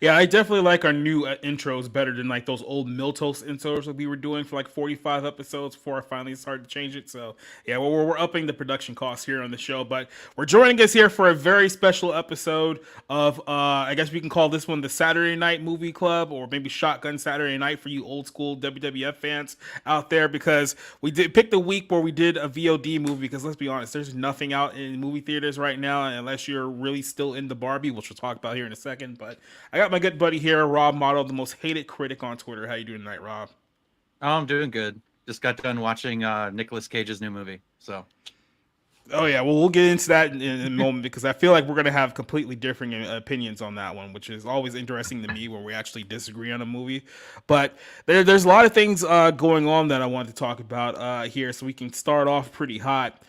Yeah, I definitely like our new intros better than like those old Miltos intros that we were doing for like 45 episodes before I finally started to change it. So yeah, we're upping the production costs here on the show, but we're joining us here for a very special episode of I guess we can call this one the Saturday Night Movie Club, or maybe Shotgun Saturday Night for you old school WWF fans out there, because we did pick the week where we did a VOD movie, because let's be honest, there's nothing out in movie theaters right now unless you're really still into Barbie, which we'll talk about here in a second. But I got my good buddy here, Rob Motto, the most hated critic on Twitter. How you doing tonight, Rob? Oh, I'm doing good. Just got done watching Nicolas Cage's new movie. So. Oh yeah, well we'll get into that in a moment, because I feel like we're gonna have completely differing opinions on that one, which is always interesting to me when we actually disagree on a movie. But there's a lot of things going on that I wanted to talk about here, so we can start off pretty hot.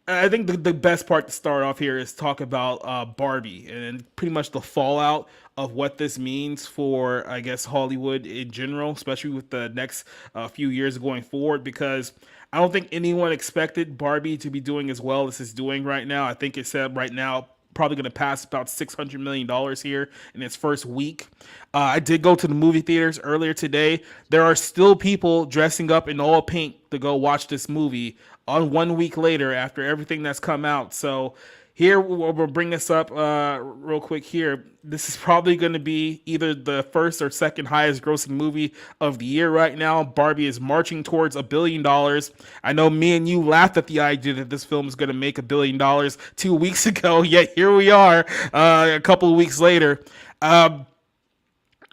I think the best part to start off here is talk about Barbie and pretty much the fallout of what this means for, I guess, Hollywood in general, especially with the next few years going forward, because I don't think anyone expected Barbie to be doing as well as it's doing right now. I think it said right now probably going to pass about $600 million here in its first week. I did go to the movie theaters earlier today. There are still people dressing up in all pink to go watch this movie on 1 week later after everything that's come out. So here, we'll bring this up real quick here. This is probably going to be either the first or second highest grossing movie of the year right now. Barbie is marching towards $1 billion. I know me and you laughed at the idea that this film is going to make $1 billion 2 weeks ago, yet here we are a couple of weeks later.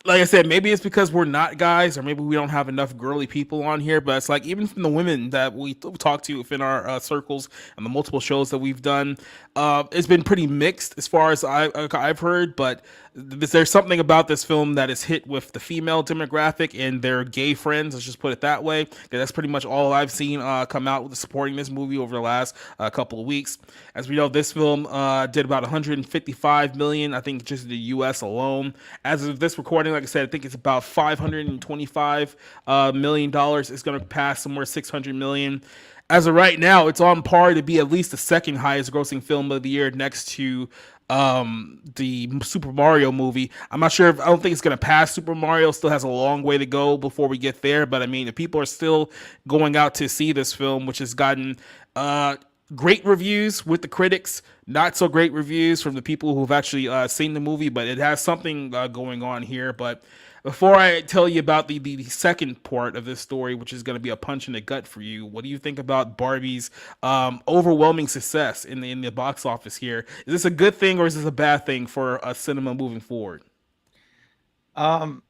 Like I said, maybe it's because we're not guys, or maybe we don't have enough girly people on here, but it's like, even from the women that we talk to within our circles and the multiple shows that we've done, it's been pretty mixed as far as I've heard. But there's something about this film that is hit with the female demographic and their gay friends, let's just put it that way. That's pretty much all I've seen come out with supporting this movie over the last couple of weeks. As we know, this film did about 155 million, I think, just in the US alone. As of this recording, like I said, I think it's about $525 million. It's going to pass somewhere 600 million. As of right now, it's on par to be at least the second highest grossing film of the year, next to the Super Mario movie. I'm not sure I don't think it's going to pass Super Mario. Still has a long way to go before we get there. But I mean, if people are still going out to see this film, which has gotten great reviews with the critics, not so great reviews from the people who've actually seen the movie, but it has something going on here. But before I tell you about the second part of this story, which is going to be a punch in the gut for you, what do you think about Barbie's overwhelming success in the box office here? Is this a good thing, or is this a bad thing for cinema moving forward? Um,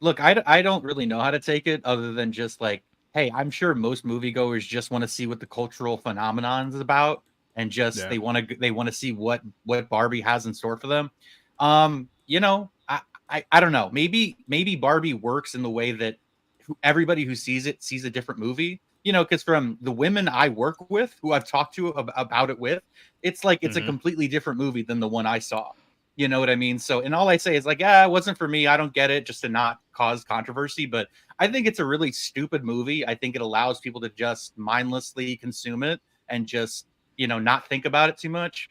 look, I don't really know how to take it other than just like, hey, I'm sure most moviegoers just want to see what the cultural phenomenon is about, and just Yeah. they want to see what Barbie has in store for them. You know, I don't know. Maybe Barbie works in the way that everybody who sees a different movie. You know, because from the women I work with, who I've talked to about it with, it's like it's a Hmm. completely different movie than the one I saw. You know what I mean? So, and all I say is like, yeah, it wasn't for me. I don't get it, just to not cause controversy. But I think it's a really stupid movie. I think it allows people to just mindlessly consume it and just, not think about it too much.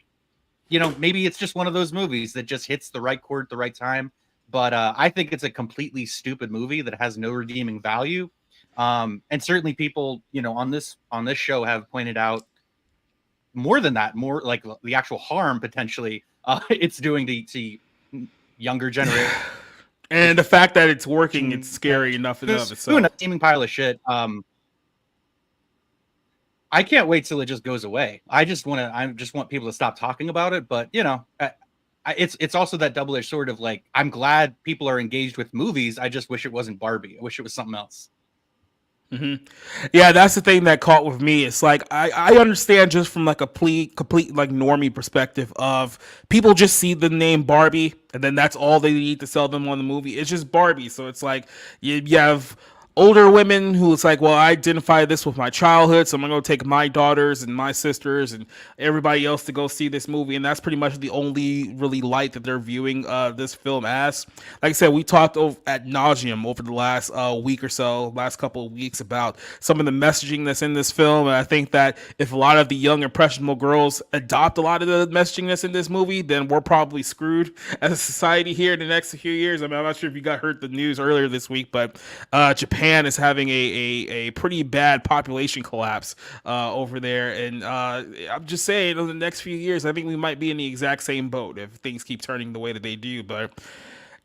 Maybe it's just one of those movies that just hits the right chord at the right time. But I think it's a completely stupid movie that has no redeeming value. And certainly people, on this show have pointed out more than that, more like the actual harm potentially it's doing to younger generation. And the fact that it's working, it's scary enough in and of This doing a itself. steaming pile of shit. I can't wait till it just goes away. I just want people to stop talking about it. But it's also that double edged sword of like, I'm glad people are engaged with movies. I just wish it wasn't Barbie. I wish it was something else. Hmm. Yeah, that's the thing that caught with me. It's like I understand just from like a complete like normie perspective of people just see the name Barbie and then that's all they need to sell them on the movie. It's just Barbie. So it's like you have older women who it's like, well, I identify this with my childhood, so I'm gonna go take my daughters and my sisters and everybody else to go see this movie, and that's pretty much the only really light that they're viewing this film as. Like I said, we talked at nauseum over the last week or so, last couple of weeks about some of the messaging that's in this film, and I think that if a lot of the young impressionable girls adopt a lot of the messaging that's in this movie, then we're probably screwed as a society here in the next few years. I mean, I'm not sure if you heard the news earlier this week, but Japan is having a pretty bad population collapse over there, and I'm just saying, in the next few years, I think we might be in the exact same boat if things keep turning the way that they do. But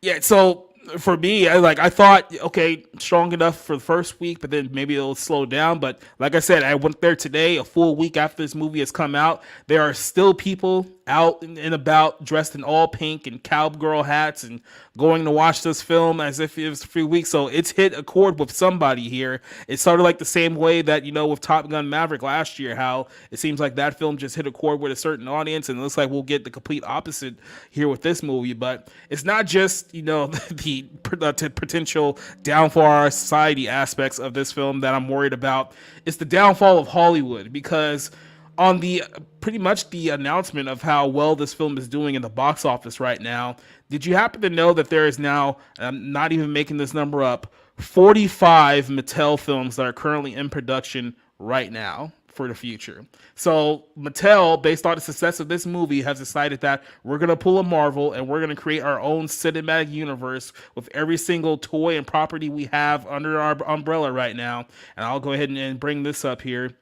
yeah, so for me, I thought, okay, strong enough for the first week, but then maybe it'll slow down. But like I said, I went there today, a full week after this movie has come out. There are still people out and about dressed in all pink and cowgirl hats and going to watch this film as if it was 3 weeks. So it's hit a chord with somebody here. It's sort of like the same way that, with Top Gun Maverick last year, how it seems like that film just hit a chord with a certain audience, and it looks like we'll get the complete opposite here with this movie. But it's not just, the potential downfall of our society aspects of this film that I'm worried about. It's the downfall of Hollywood, because on the pretty much the announcement of how well this film is doing in the box office right now, did you happen to know that there is now, I'm not even making this number up, 45 Mattel films that are currently in production right now for the future? So Mattel, based on the success of this movie, has decided that we're going to pull a Marvel and we're going to create our own cinematic universe with every single toy and property we have under our umbrella right now. And I'll go ahead and bring this up here.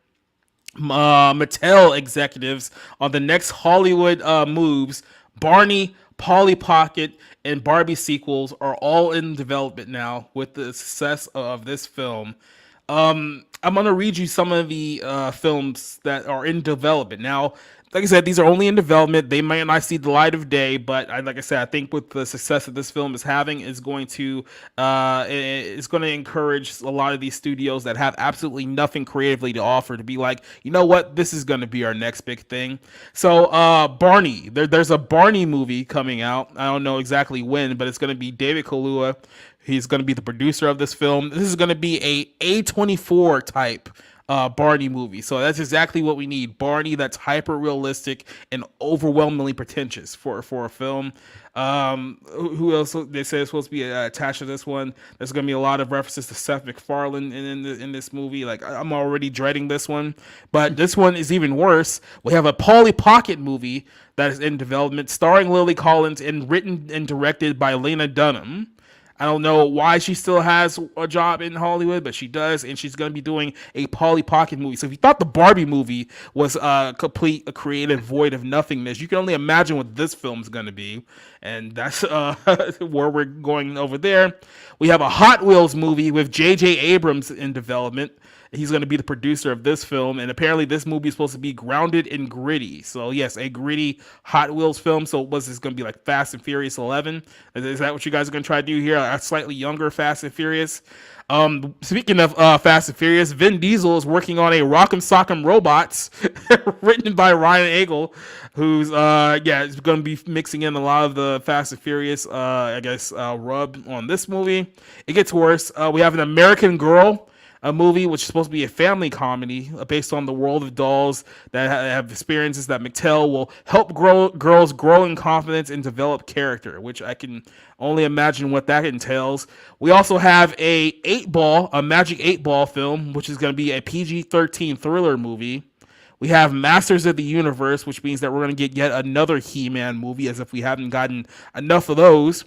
Mattel executives on the next Hollywood moves, Barney, Polly Pocket, and Barbie sequels are all in development now with the success of this film. I'm gonna read you some of the films that are in development now. Like I said, these are only in development. They might not see the light of day, but like I said, I think with the success that this film is having, is going to it's going to encourage a lot of these studios that have absolutely nothing creatively to offer to be like, you know what, this is going to be our next big thing. So Barney, there's a Barney movie coming out. I don't know exactly when, but it's going to be David Kaluuya. He's going to be the producer of this film. This is going to be a A24 type Barney movie. So that's exactly what we need. Barney that's hyper realistic and overwhelmingly pretentious for a film. Who else they say is supposed to be attached to this one? There's going to be a lot of references to Seth MacFarlane in this movie. Like, I'm already dreading this one, but this one is even worse. We have a Polly Pocket movie that is in development, starring Lily Collins and written and directed by Lena Dunham. I don't know why she still has a job in Hollywood, but she does, and she's going to be doing a Polly Pocket movie. So if you thought the Barbie movie was a creative void of nothingness, you can only imagine what this film's going to be, and that's where we're going over there. We have a Hot Wheels movie with J.J. Abrams in development. He's going to be the producer of this film, and apparently this movie is supposed to be grounded and gritty. So yes, a gritty Hot Wheels film. So was this going to be like Fast and Furious 11? Is that what you guys are going to try to do here? A slightly younger Fast and Furious. Speaking of Fast and Furious, Vin Diesel is working on a Rock'em Sock'em Robots, written by Ryan Eagle, who's is going to be mixing in a lot of the Fast and Furious, rub on this movie. It gets worse. We have an American Girl, a movie which is supposed to be a family comedy based on the world of dolls that have experiences that Mattel will help girls grow in confidence and develop character, which I can only imagine what that entails. We also have a Magic 8 Ball film, which is going to be a PG-13 thriller movie. We have Masters of the Universe, which means that we're going to get yet another He-Man movie, as if we haven't gotten enough of those.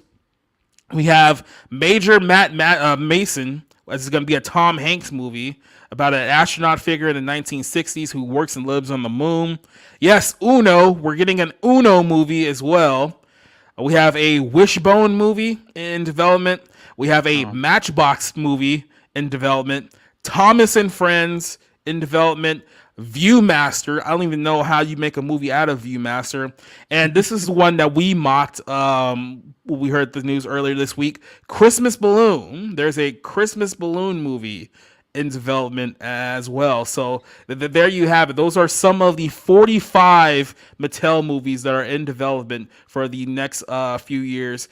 We have Major Mason. This is going to be a Tom Hanks movie about an astronaut figure in the 1960s who works and lives on the moon. Yes, Uno. We're getting an Uno movie as well. We have a Wishbone movie in development. We have a Matchbox movie in development. Thomas and Friends in development. Viewmaster. I don't even know how you make a movie out of Viewmaster. And this is one that we mocked. We heard the news earlier this week. Christmas Balloon. There's a Christmas Balloon movie in development as well. So there you have it. Those are some of the 45 Mattel movies that are in development for the next few years.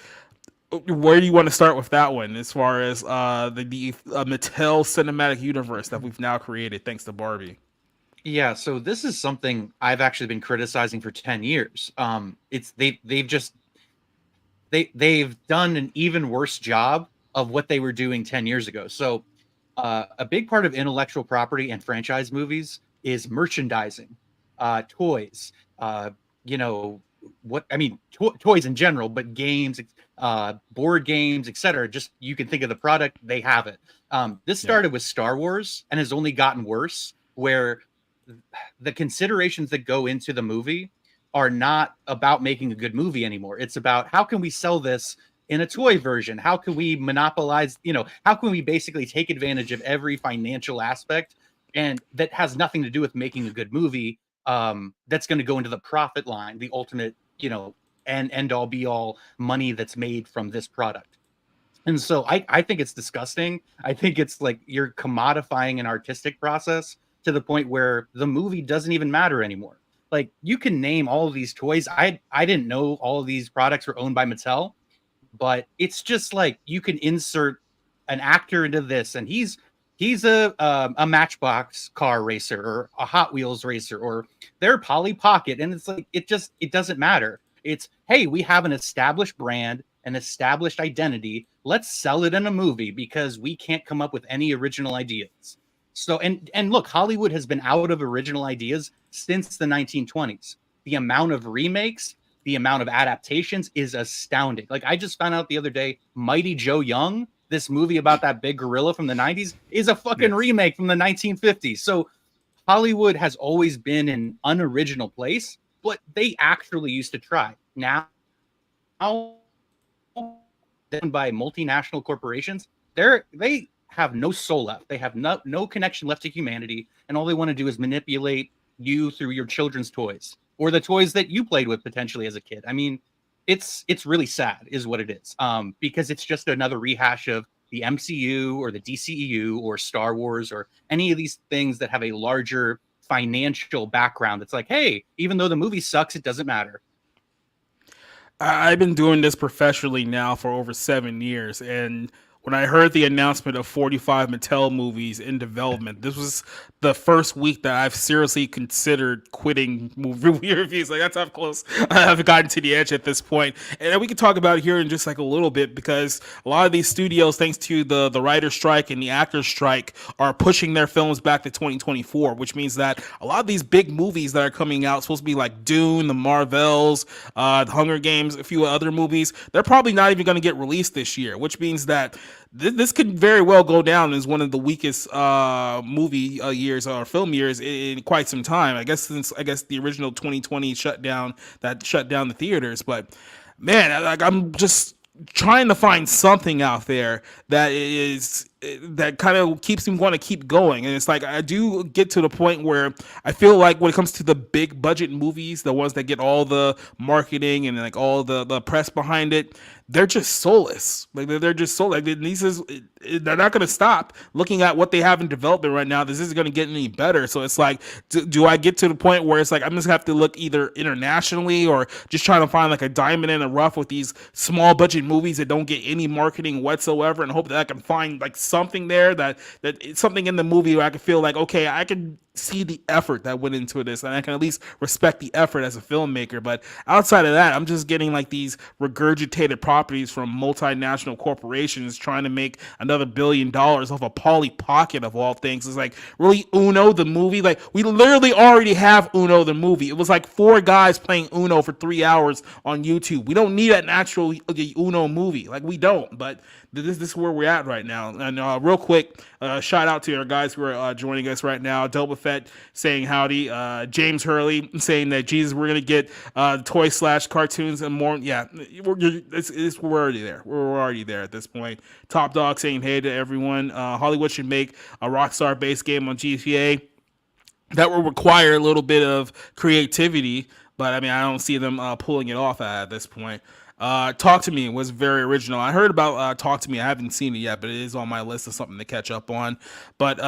Where do you want to start with that one, as far as the Mattel cinematic universe that we've now created thanks to Barbie? Yeah, so this is something I've actually been criticizing for 10 years. It's they've done an even worse job of what they were doing 10 years ago. So a big part of intellectual property and franchise movies is merchandising, toys, you know, toys in general, but games, board games, etc. Just you can think of the product, they have it. This started with Star Wars and has only gotten worse, where the considerations that go into the movie are not about making a good movie anymore. It's about how can we sell this in a toy version? How can we monopolize, how can we basically take advantage of every financial aspect? And that has nothing to do with making a good movie. That's going to go into the profit line, the ultimate, and end all be all money that's made from this product. And so I think it's disgusting. I think it's like you're commodifying an artistic process to the point where the movie doesn't even matter anymore. Like, you can name all of these toys. I didn't know all of these products were owned by Mattel, but it's just like you can insert an actor into this, and he's a Matchbox car racer or a Hot Wheels racer, or they're Polly Pocket, and it's like it doesn't matter. It's, hey, we have an established brand, an established identity. Let's sell it in a movie because we can't come up with any original ideas. So, and look, Hollywood has been out of original ideas since the 1920s. The amount of remakes, the amount of adaptations is astounding. Like, I just found out the other day, Mighty Joe Young, this movie about that big gorilla from the 90s, is a fucking remake from the 1950s. So Hollywood has always been an unoriginal place, but they actually used to try. Now, by multinational corporations, they have no soul left. They have no connection left to humanity, and all they want to do is manipulate you through your children's toys or the toys that you played with potentially as a kid. I mean, it's really sad is what it is, because it's just another rehash of the MCU or the DCEU or Star Wars or any of these things that have a larger financial background. It's like, hey, even though the movie sucks, it doesn't matter. I've been doing this professionally now for over 7 years, and when I heard the announcement of 45 Mattel movies in development, this was the first week that I've seriously considered quitting movie reviews. Like, that's how close I have gotten to the edge at this point. And we can talk about it here in just like a little bit, because a lot of these studios, thanks to the writer's strike and the actor's strike, are pushing their films back to 2024, which means that a lot of these big movies that are coming out, supposed to be like Dune, the Marvels, the Hunger Games, a few other movies, they're probably not even going to get released this year, which means that this could very well go down as one of the weakest movie years or film years in quite some time. I guess since the original 2020 shutdown that shut down the theaters. But man, I'm just trying to find something out there that is that kind of keeps me want to keep going. And it's like I do get to the point where I feel like when it comes to the big budget movies, the ones that get all the marketing and like all the press behind it, they're just soulless. Like they're just so like these is they're not going to stop looking at what they have in development right now. This isn't going to get any better. So it's like, do I get to the point where it's like I'm just gonna have to look either internationally or just trying to find like a diamond in the rough with these small budget movies that don't get any marketing whatsoever, and hope that I can find like something there that it's something in the movie where I can feel like, okay, I can see the effort that went into this and I can at least respect the effort as a filmmaker. But outside of that, I'm just getting like these regurgitated properties from multinational corporations trying to make another $1 billion off a Polly Pocket of all things. It's like, really, Uno the movie? Like, we literally already have Uno the movie. It was like 4 guys playing Uno for 3 hours on YouTube. We don't need an actual Uno movie. Like, we don't. But this is where we're at right now. And real quick, shout out to our guys who are joining us right now. Delba Fett saying howdy. James Hurley saying that Jesus, we're gonna get toy/cartoons and more. Yeah, we're already there. We're already there at this point. Top Dog saying hey to everyone. Hollywood should make a Rockstar based game on GTA that will require a little bit of creativity, but I mean, I don't see them pulling it off at this point. Talk to Me was very original. I heard about Talk to Me. I haven't seen it yet, but it is on my list of something to catch up on. But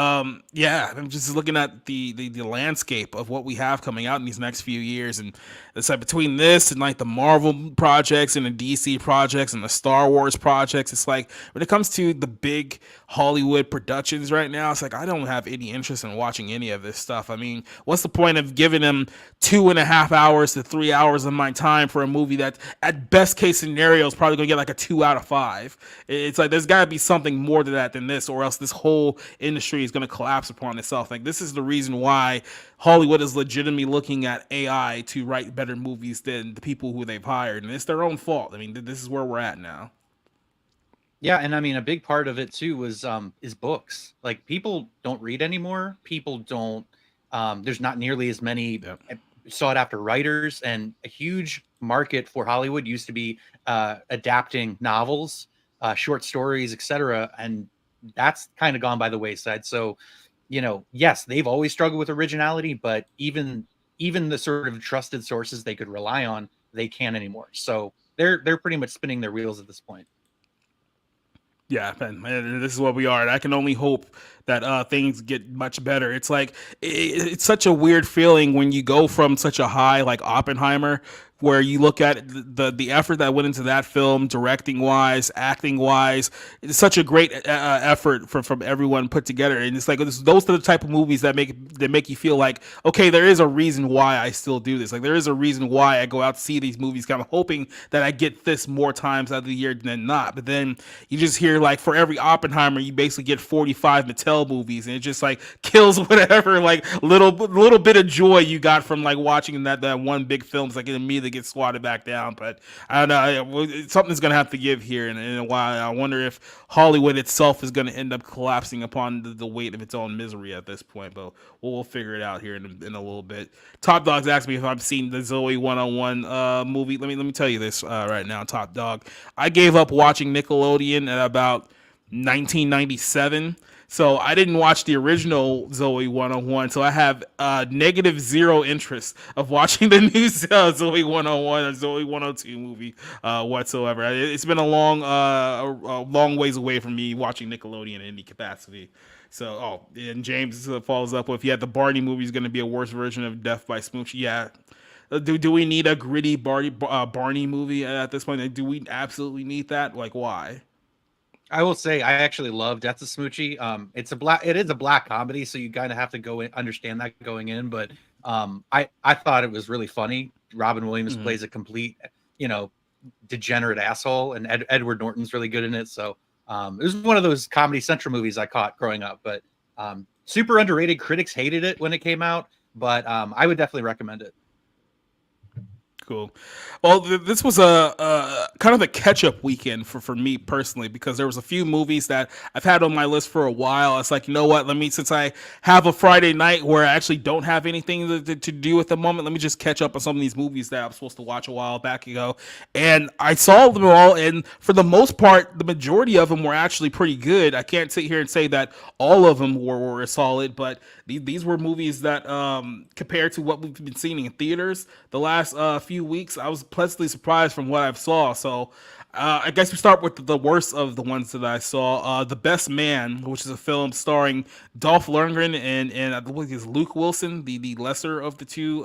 yeah, I'm just looking at the landscape of what we have coming out in these next few years, and it's like between this and like the Marvel projects and the DC projects and the Star Wars projects, it's like when it comes to the big Hollywood productions right now, it's like I don't have any interest in watching any of this stuff. I mean, what's the point of giving them 2.5 hours to 3 hours of my time for a movie that at best case scenario is probably gonna get like a 2 out of 5? It's like there's gotta be something more to that than this, or else this whole industry is gonna collapse upon itself. Like this is the reason why Hollywood is legitimately looking at AI to write better movies than the people who they've hired, and it's their own fault. I mean, this is where we're at now. Yeah, and I mean a big part of it too was is books. Like people don't read anymore. People don't there's not nearly as many Yep. sought after writers, and a huge market for Hollywood used to be adapting novels, short stories, etc. And that's kind of gone by the wayside. So, yes, they've always struggled with originality, but even the sort of trusted sources they could rely on, they can't anymore. So they're pretty much spinning their wheels at this point. Yeah, man, this is what we are. And I can only hope that things get much better. It's like it's such a weird feeling when you go from such a high like Oppenheimer, where you look at the effort that went into that film, directing wise, acting wise. It's such a great effort from everyone put together, and it's like those are the type of movies that make you feel like, okay, there is a reason why I still do this. Like there is a reason why I go out to see these movies, kind of hoping that I get this more times out of the year than not. But then you just hear like for every Oppenheimer, you basically get 45 Mattel movies, and it just like kills whatever like little bit of joy you got from like watching that one big film. It's like it immediately get swatted back down. But I don't know. Something's going to have to give here in a while. I wonder if Hollywood itself is going to end up collapsing upon the weight of its own misery at this point. But we'll figure it out here in a little bit. Top Dog's asked me if I've seen the Zoe 101 movie. Let me tell you this right now, Top Dog. I gave up watching Nickelodeon at about 1997. So I didn't watch the original Zoe 101, so I have negative zero interest of watching the new Zoe 101 or Zoe 102 movie whatsoever. It's been a long ways away from me watching Nickelodeon in any capacity. So, and James follows up with, yeah, the Barney movie is going to be a worse version of Death by Smoochie. Yeah. Do we need a gritty Barney movie at this point? Like, do we absolutely need that? Like, why? I will say I actually love Death of Smoochie. It is a black comedy, so you kind of have to go in, understand that going in. But I thought it was really funny. Robin Williams plays a complete, degenerate asshole, and Edward Norton's really good in it. So it was one of those Comedy Central movies I caught growing up. But super underrated. Critics hated it when it came out, but I would definitely recommend it. Cool. Well, this was a kind of a catch-up weekend for me personally because there was a few movies that I've had on my list for a while. It's like, you know what? Let me, since I have a Friday night where I actually don't have anything to do at the moment, let me just catch up on some of these movies that I'm supposed to watch a while back ago. And I saw them all, and for the most part, the majority of them were actually pretty good. I can't sit here and say that all of them were solid, but these were movies that, compared to what we've been seeing in theaters the last few weeks, I was pleasantly surprised from what I've saw. So I guess we start with the worst of the ones that I saw. The Best Man, which is a film starring Dolph Lundgren and I believe it's Luke Wilson, the lesser of the two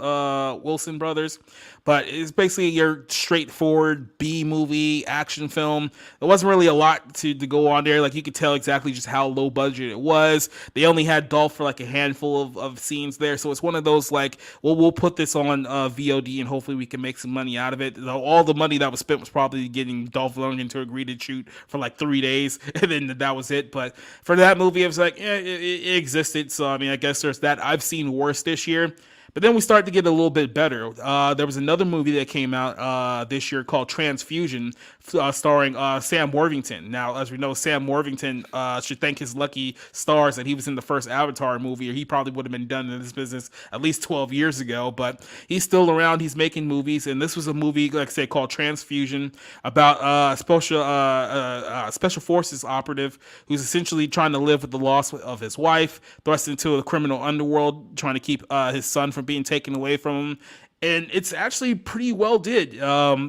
Wilson brothers. But it's basically your straightforward B movie action film. There wasn't really a lot to go on there. Like you could tell exactly just how low budget it was. They only had Dolph for like a handful of scenes there, so it's one of those like, well, we'll put this on VOD and hopefully we can make some money out of it. All the money that was spent was probably getting Dolph Lundgren to agree to shoot for like 3 days, and then that was it. But for that movie, it was like, yeah, it existed. So I mean, I guess there's that. I've seen worse this year. But then we started to get a little bit better. There was another movie that came out this year called Transfusion, starring Sam Worthington. Now, as we know, Sam Worthington should thank his lucky stars that he was in the first Avatar movie, or he probably would have been done in this business at least 12 years ago. But he's still around. He's making movies, and this was a movie, like I say, called Transfusion, about special forces operative who's essentially trying to live with the loss of his wife, thrust into a criminal underworld, trying to keep his son from being taken away from him. And it's actually pretty well did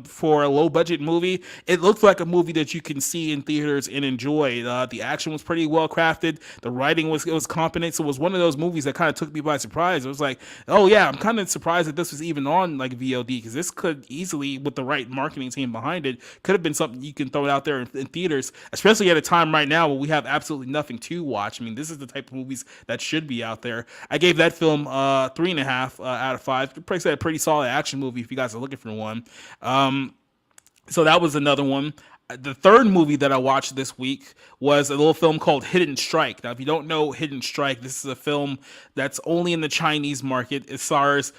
for a low budget movie. It looked like a movie that you can see in theaters and enjoy. The action was pretty well crafted. The writing was competent. So it was one of those movies that kind of took me by surprise. It was like, oh yeah, I'm kind of surprised that this was even on like VOD, because this could easily, with the right marketing team behind it, could have been something you can throw out there in theaters, especially at a time right now where we have absolutely nothing to watch. I mean, this is the type of movies that should be out there. I gave that film 3.5 out of 5. Pretty solid action movie if you guys are looking for one. So that was another one. The third movie that I watched this week was a little film called Hidden Strike. Now, if you don't know Hidden Strike, this is a film that's only in the Chinese market. It stars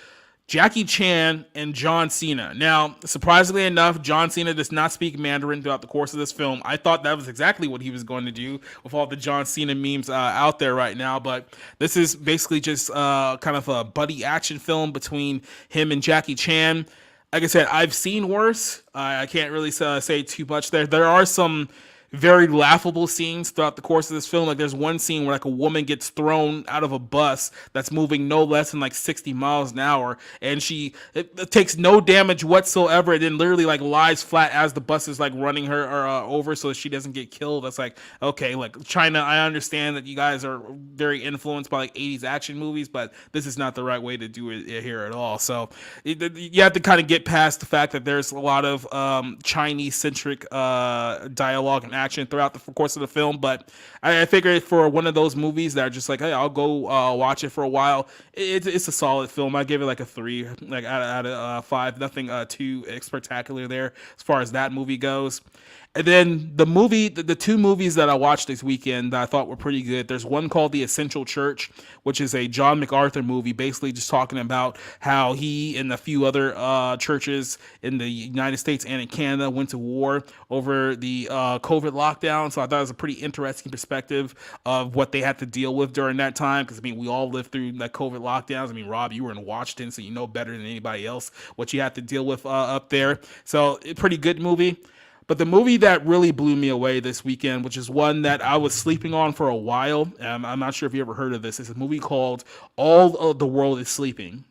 Jackie Chan and John Cena. Now, surprisingly enough, John Cena does not speak Mandarin throughout the course of this film. I thought that was exactly what he was going to do with all the John Cena memes out there right now, but this is basically just kind of a buddy action film between him and Jackie Chan. Like I said, I've seen worse. I can't really say too much there. There are some very laughable scenes throughout the course of this film. Like there's one scene where like a woman gets thrown out of a bus that's moving no less than like 60 miles an hour, and it takes no damage whatsoever. And then literally like lies flat as the bus is like running her over so that she doesn't get killed. That's like, okay, like China, I understand that you guys are very influenced by like 80s action movies, but this is not the right way to do it here at all. So you have to kind of get past the fact that there's a lot of Chinese centric dialogue and action throughout the course of the film, but I figured for one of those movies that are just like, hey, I'll go watch it for a while. It's a solid film. I give it like a 3, like out of 5. Nothing too spectacular there as far as that movie goes. And then the two movies that I watched this weekend that I thought were pretty good. There's one called The Essential Church, which is a John MacArthur movie, basically just talking about how he and a few other churches in the United States and in Canada went to war over the COVID lockdown. So I thought it was a pretty interesting perspective of what they had to deal with during that time. Because I mean, we all lived through like COVID lockdowns. I mean, Rob, you were in Washington, so you know better than anybody else what you had to deal with up there. So pretty good movie. But the movie that really blew me away this weekend, which is one that I was sleeping on for a while, I'm not sure if you ever heard of this, it's a movie called All of the World is Sleeping.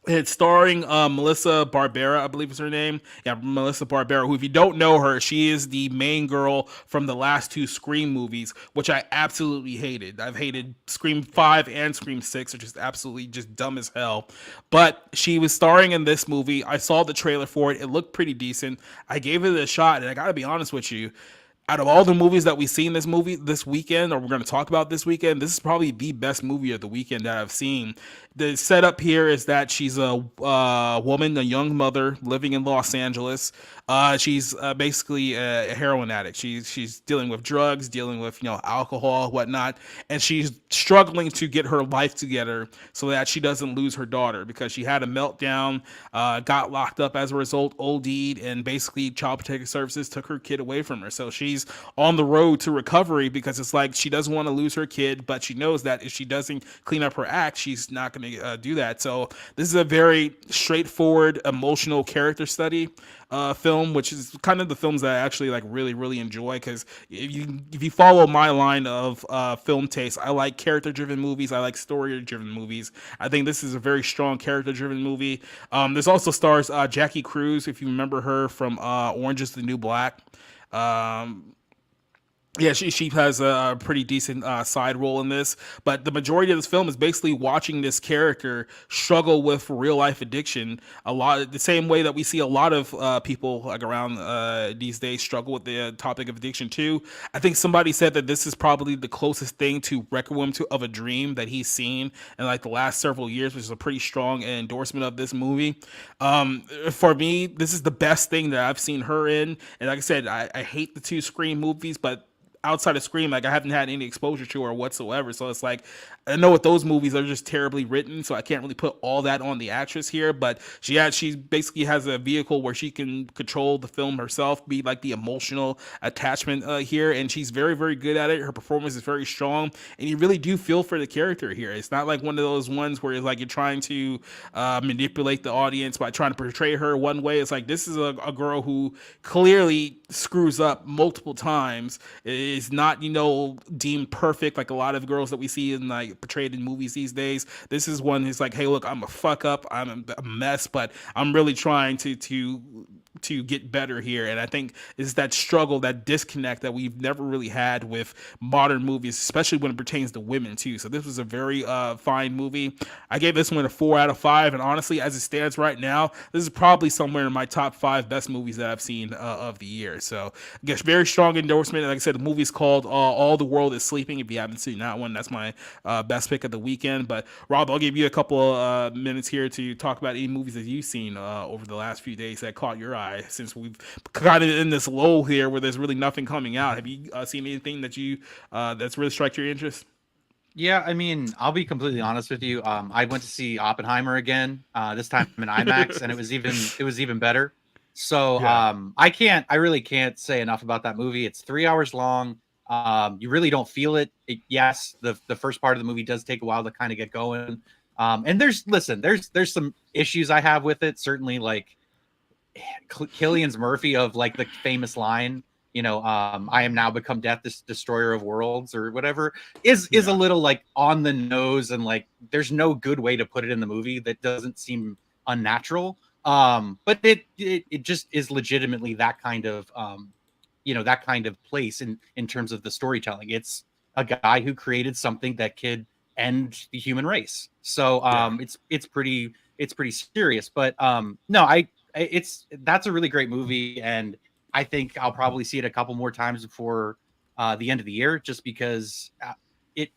It's starring Melissa Barbera, I believe is her name. Yeah, Melissa Barbera, who, if you don't know her, she is the main girl from the last 2 Scream movies, which I absolutely hated. I've hated Scream 5 and Scream 6, which is absolutely just dumb as hell. But she was starring in this movie. I saw the trailer for it. It looked pretty decent. I gave it a shot, and I gotta be honest with you, out of all the movies that we've seen this weekend, or we're going to talk about this weekend, this is probably the best movie of the weekend that I've seen. The setup here is that she's a woman, a young mother living in Los Angeles. She's basically a heroin addict. She's dealing with drugs, dealing with alcohol, whatnot, and she's struggling to get her life together so that she doesn't lose her daughter because she had a meltdown, got locked up as a result, OD'd, and basically Child Protective Services took her kid away from her. So she's on the road to recovery because it's like she doesn't want to lose her kid, but she knows that if she doesn't clean up her act, she's not going to do that. So this is a very straightforward, emotional character study film, which is kind of the films that I actually like really enjoy because if you follow my line of film taste, I like character driven movies, I like story driven movies. I think this is a very strong character driven movie. This also stars Jackie Cruz, if you remember her from Orange is the New Black. Um, yeah, she has a pretty decent side role in this, but the majority of this film is basically watching this character struggle with real life addiction. A lot the same way that we see a lot of people like around these days struggle with the topic of addiction too. I think somebody said that this is probably the closest thing to Requiem to of a Dream that he's seen in like the last several years, which is a pretty strong endorsement of this movie. For me, this is the best thing that I've seen her in, and like I said, I hate the two Scream movies, but outside of Scream, like I haven't had any exposure to her whatsoever. So it's like I know what those movies are just terribly written, so I can't really put all that on the actress here. But she basically has a vehicle where she can control the film herself, be like the emotional attachment here, and she's very good at it. Her performance is very strong, and you really do feel for the character here. It's not like one of those ones where it's like you're trying to manipulate the audience by trying to portray her one way. It's like this is a girl who clearly screws up multiple times, is not deemed perfect like a lot of girls that we see in like portrayed in movies these days. This is one who's like, hey, look, I'm a fuck up, I'm a mess, but I'm really trying to get better here. And I think it's that struggle, that disconnect that we've never really had with modern movies, especially when it pertains to women too. So this was a very fine movie. I gave this one a 4 out of 5, and honestly, as it stands right now, this is probably somewhere in my top 5 best movies that I've seen of the year. So I guess very strong endorsement. Like I said, the movie's called All the World is Sleeping. If you haven't seen that one, that's my best pick of the weekend. But Rob, I'll give you a couple of minutes here to talk about any movies that you've seen over the last few days that caught your eye, since we've kind of in this lull here where there's really nothing coming out. Have you seen anything that you that's really struck your interest? Yeah, I mean, I'll be completely honest with you. I went to see Oppenheimer again, this time in IMAX, and it was even better. So Yeah. I really can't say enough about that movie. It's 3 hours long. You really don't feel it. Yes, the first part of the movie does take a while to kind of get going. And there's some issues I have with it. Certainly, like Killian's Murphy of like the famous line, I am now become death, this destroyer of worlds or whatever, is a Yeah. little like on the nose, and like there's no good way to put it in the movie that doesn't seem unnatural. But it just is legitimately that kind of that kind of place in terms of the storytelling. It's a guy who created something that could end the human race. So Yeah. it's pretty serious. But no, that's a really great movie, and I think I'll probably see it a couple more times before the end of the year, just because it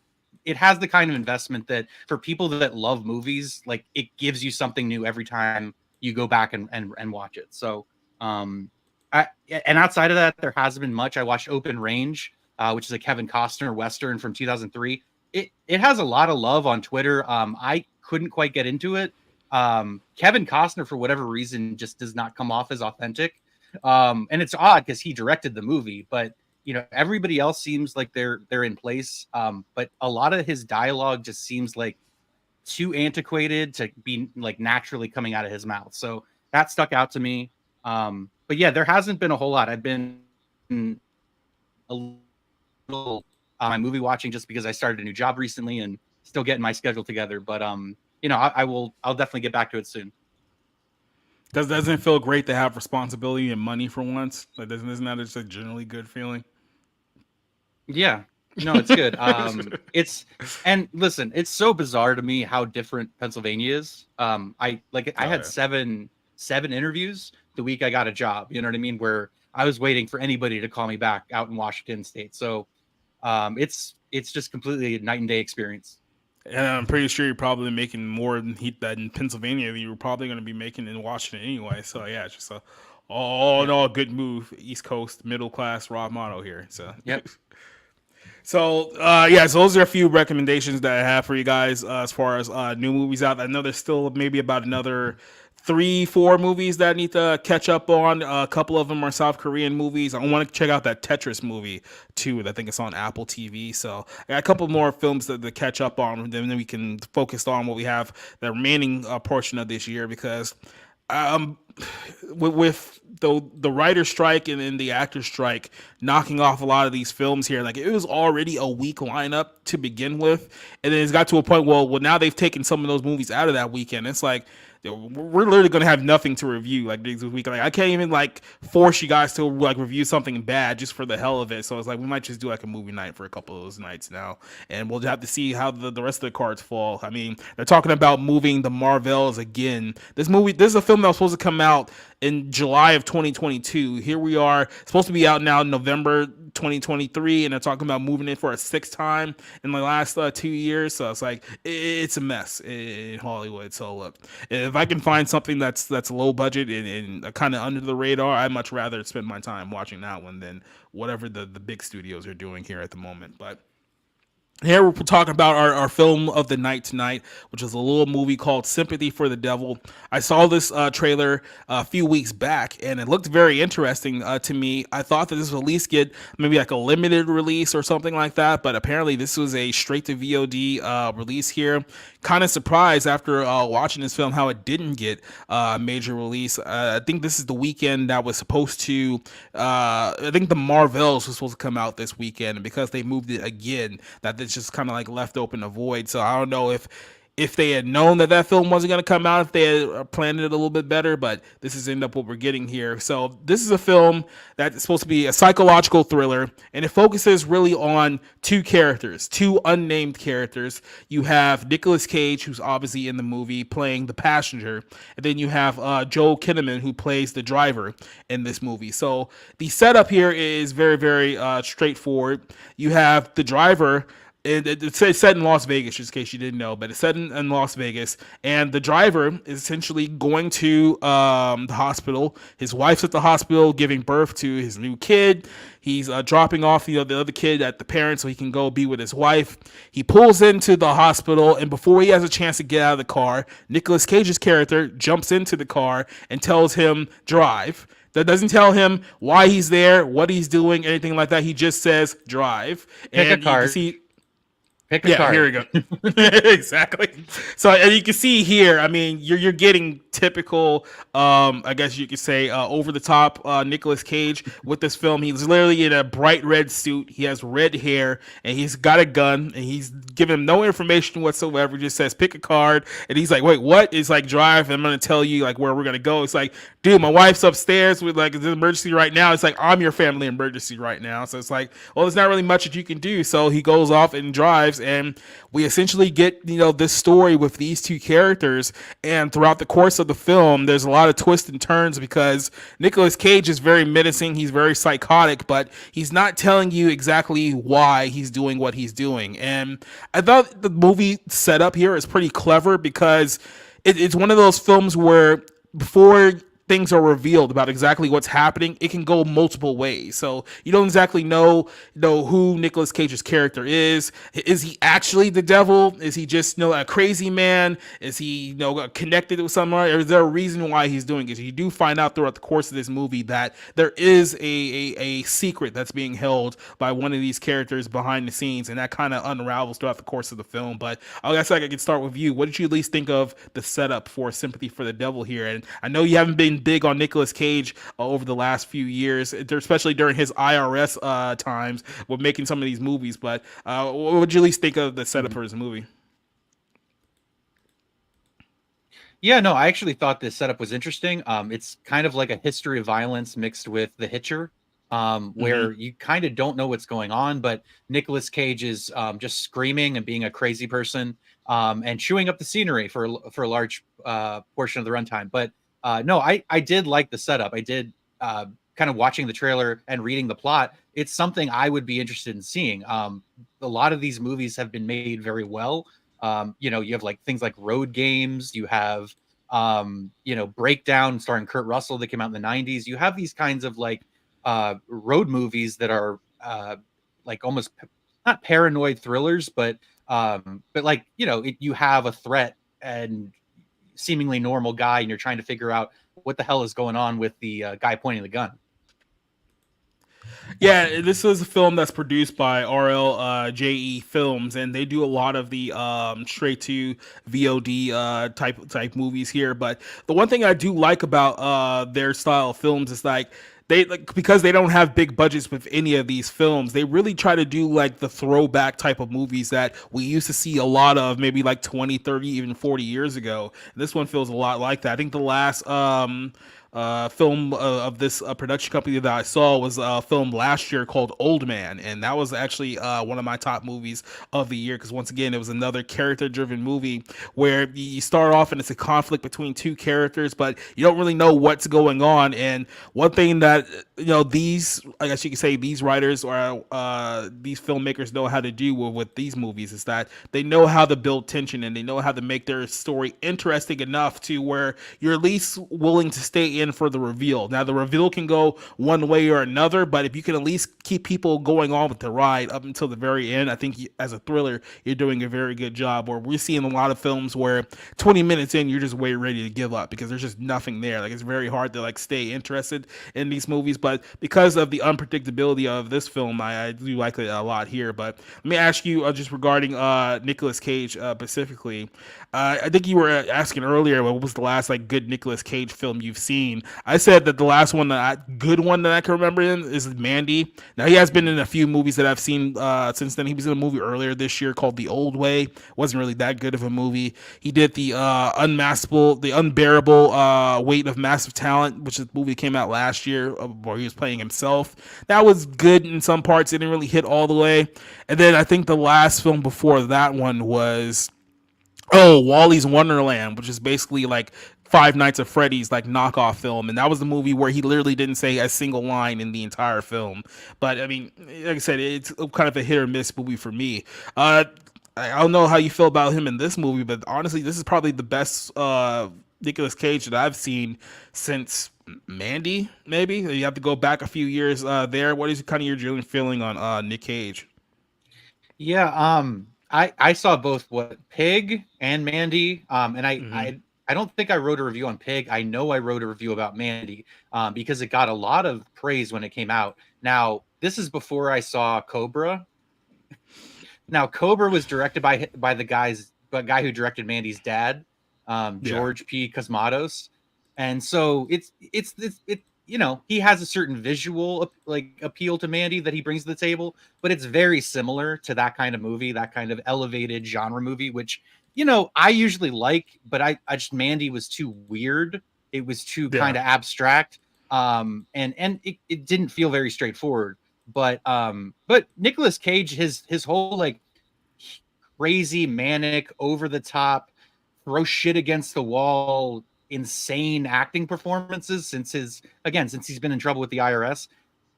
it has the kind of investment that for people that love movies, like it gives you something new every time you go back and watch it. So um and outside of that, there hasn't been much. I watched Open Range, which is a Kevin Costner Western from 2003. It has a lot of love on Twitter. I couldn't quite get into it. Kevin Costner, for whatever reason, just does not come off as authentic. And it's odd because he directed the movie, but everybody else seems like they're in place. But a lot of his dialogue just seems like too antiquated to be like naturally coming out of his mouth. So that stuck out to me. But yeah, there hasn't been a whole lot. I've been a little my movie watching just because I started a new job recently and still getting my schedule together. But I'll definitely get back to it soon. Doesn't it feel great to have responsibility and money for once? Like, isn't that just a generally good feeling? Yeah. No, it's good. It's and listen, it's so bizarre to me how different Pennsylvania is. I Oh had yeah. seven interviews the week I got a job. You know what I mean? Where I was waiting for anybody to call me back out in Washington State. So it's just completely a night and day experience. And I'm pretty sure you're probably making more than heat that in Pennsylvania than you were probably going to be making in Washington anyway. So yeah, it's just a all in Yeah. all good move. East Coast middle class Rob motto here. So Yep. yeah, so those are a few recommendations that I have for you guys as far as new movies out. I know there's still maybe about another 3, 4 movies that I need to catch up on. A couple of them are South Korean movies. I want to check out that Tetris movie too. I think it's on Apple TV. So I got a couple more films to catch up on. Then we can focus on what we have the remaining portion of this year because um with the writer strike and the actor strike knocking off a lot of these films here, like it was already a weak lineup to begin with, and then it's got to a point well now they've taken some of those movies out of that weekend. It's like we're literally gonna have nothing to review like this week. Like I can't even like force you guys to like review something bad just for the hell of it. So it's like we might just do like a movie night for a couple of those nights now, and we'll have to see how the rest of the cards fall. I mean, they're talking about moving the Marvels again. This is a film that was supposed to come out in July of 2022. Here we are, supposed to be out now in November 2023, and they're talking about moving it for a sixth time in the last 2 years. So it's like it's a mess in Hollywood. So look, if I can find something that's low budget and kind of under the radar, I'd much rather spend my time watching that one than whatever the big studios are doing here at the moment. But here we're talking about our film of the night tonight, which is a little movie called Sympathy for the Devil. I saw this trailer a few weeks back, and it looked very interesting to me. I thought that this would at least get maybe like a limited release or something like that, but apparently this was a straight to VOD release here. Kind of surprised after watching this film how it didn't get a major release. I think this is the weekend that was supposed to. I think the Marvels was supposed to come out this weekend, and because they moved it again, that it's just kind of like left open a void. So I don't know if they had known that film wasn't going to come out, if they had planned it a little bit better, but this is end up what we're getting here. So this is a film that's supposed to be a psychological thriller, and it focuses really on two unnamed characters. You have Nicolas Cage, who's obviously in the movie playing the passenger, and then you have Joel Kinnaman, who plays the driver in this movie. So the setup here is very, very straightforward. You have the driver. It's set in Las Vegas, just in case you didn't know, but it's set in Las Vegas, and the driver is essentially going to the hospital. His wife's at the hospital giving birth to his new kid. He's dropping off the other kid at the parents so he can go be with his wife. He pulls into the hospital, and before he has a chance to get out of the car, Nicolas Cage's character jumps into the car and tells him drive. That doesn't tell him why he's there, what he's doing, anything like that. He just says drive. Pick and a card. You can see Pick a card. here we go. Exactly. So and you can see here, I mean, you're getting typical, I guess you could say, over the top Nicolas Cage with this film. He's literally in a bright red suit. He has red hair, and he's got a gun, and he's giving him no information whatsoever. Just says pick a card, and he's like, "Wait, what?" It's like drive. I'm gonna tell you like where we're gonna go. It's like, dude, my wife's upstairs with like an emergency right now. It's like I'm your family emergency right now. So it's like, well, there's not really much that you can do. So he goes off and drives, and we essentially get this story with these two characters. And throughout the course of the film, there's a lot of twists and turns because Nicolas Cage is very menacing. He's very psychotic, but he's not telling you exactly why he's doing what he's doing. And I thought the movie setup here is pretty clever because it's one of those films where before things are revealed about exactly what's happening, it can go multiple ways. So you don't exactly know who Nicolas Cage's character is. Is he actually the devil? Is he just a crazy man? Is he connected with someone? Or is there a reason why he's doing it? You do find out throughout the course of this movie that there is a secret that's being held by one of these characters behind the scenes, and that kind of unravels throughout the course of the film. But I guess I could start with you. What did you at least think of the setup for Sympathy for the Devil here? And I know you haven't been big on Nicolas Cage over the last few years, especially during his IRS times with making some of these movies. But what would you at least think of the setup for his movie? Yeah, no, I actually thought this setup was interesting. It's kind of like a history of violence mixed with The Hitcher, where you kind of don't know what's going on, but Nicolas Cage is just screaming and being a crazy person and chewing up the scenery for a large portion of the runtime. But no, I did like the setup. I did kind kind of watching the trailer and reading the plot, it's something I would be interested in seeing. A lot of these movies have been made very well. You have like things like Road Games. You have Breakdown starring Kurt Russell that came out in the '90s. You have these kinds of like road movies that are like almost not paranoid thrillers, but like you have a threat and seemingly normal guy, and you're trying to figure out what the hell is going on with the guy pointing the gun. Yeah, this is a film that's produced by RLJE Films, and they do a lot of the straight to VOD type movies here. But the one thing I do like about their style of films is like they like because they don't have big budgets with any of these films, they really try to do like the throwback type of movies that we used to see a lot of maybe like 20, 30, even 40 years ago. This one feels a lot like that. I think the last film of this production company that I saw was a film last year called Old Man, and that was actually one of my top movies of the year because once again it was another character-driven movie where you start off and it's a conflict between two characters, but you don't really know what's going on. And one thing that these, I guess you could say, these writers or these filmmakers know how to do with these movies is that they know how to build tension and they know how to make their story interesting enough to where you're at least willing to stay in for the reveal. Now, the reveal can go one way or another, but if you can at least keep people going on with the ride up until the very end, I think as a thriller, you're doing a very good job. Or we're seeing a lot of films where 20 minutes in, you're just way ready to give up because there's just nothing there. Like, it's very hard to like stay interested in these movies, but because of the unpredictability of this film, I do like it a lot here. But let me ask you just regarding Nicolas Cage specifically. I think you were asking earlier what was the last like good Nicolas Cage film you've seen. I said that the last good one that I can remember in is Mandy. Now he has been in a few movies that I've seen since then. He was in a movie earlier this year called The Old Way. Wasn't really that good of a movie. He did the the unbearable weight of massive talent, which is a movie that came out last year where he was playing himself. That was good in some parts. It didn't really hit all the way. And then I think the last film before that one was Wally's Wonderland, which is basically like Five Nights at Freddy's like knockoff film, and that was the movie where he literally didn't say a single line in the entire film. But I mean, like I said, it's kind of a hit or miss movie for me. I don't know how you feel about him in this movie, but honestly, this is probably the best Nicolas Cage that I've seen since Mandy. Maybe you have to go back a few years there. What is kind of your general feeling on Nick Cage? Yeah, I saw both what Pig and Mandy, and Mm-hmm. I don't think I wrote a review on Pig. I know I wrote a review about Mandy, because it got a lot of praise when it came out. Now this is before I saw Cobra. Now Cobra was directed by the guy who directed Mandy's dad, Yeah. George P. Cosmatos, and so it he has a certain visual like appeal to Mandy that he brings to the table, but it's very similar to that kind of movie, that kind of elevated genre movie, which I usually like, but I just Mandy was too weird. It was too Yeah. kind of abstract, and it didn't feel very straightforward. But Nicolas Cage, his whole like crazy, manic, over the top, throw shit against the wall, insane acting performances since he's been in trouble with the IRS.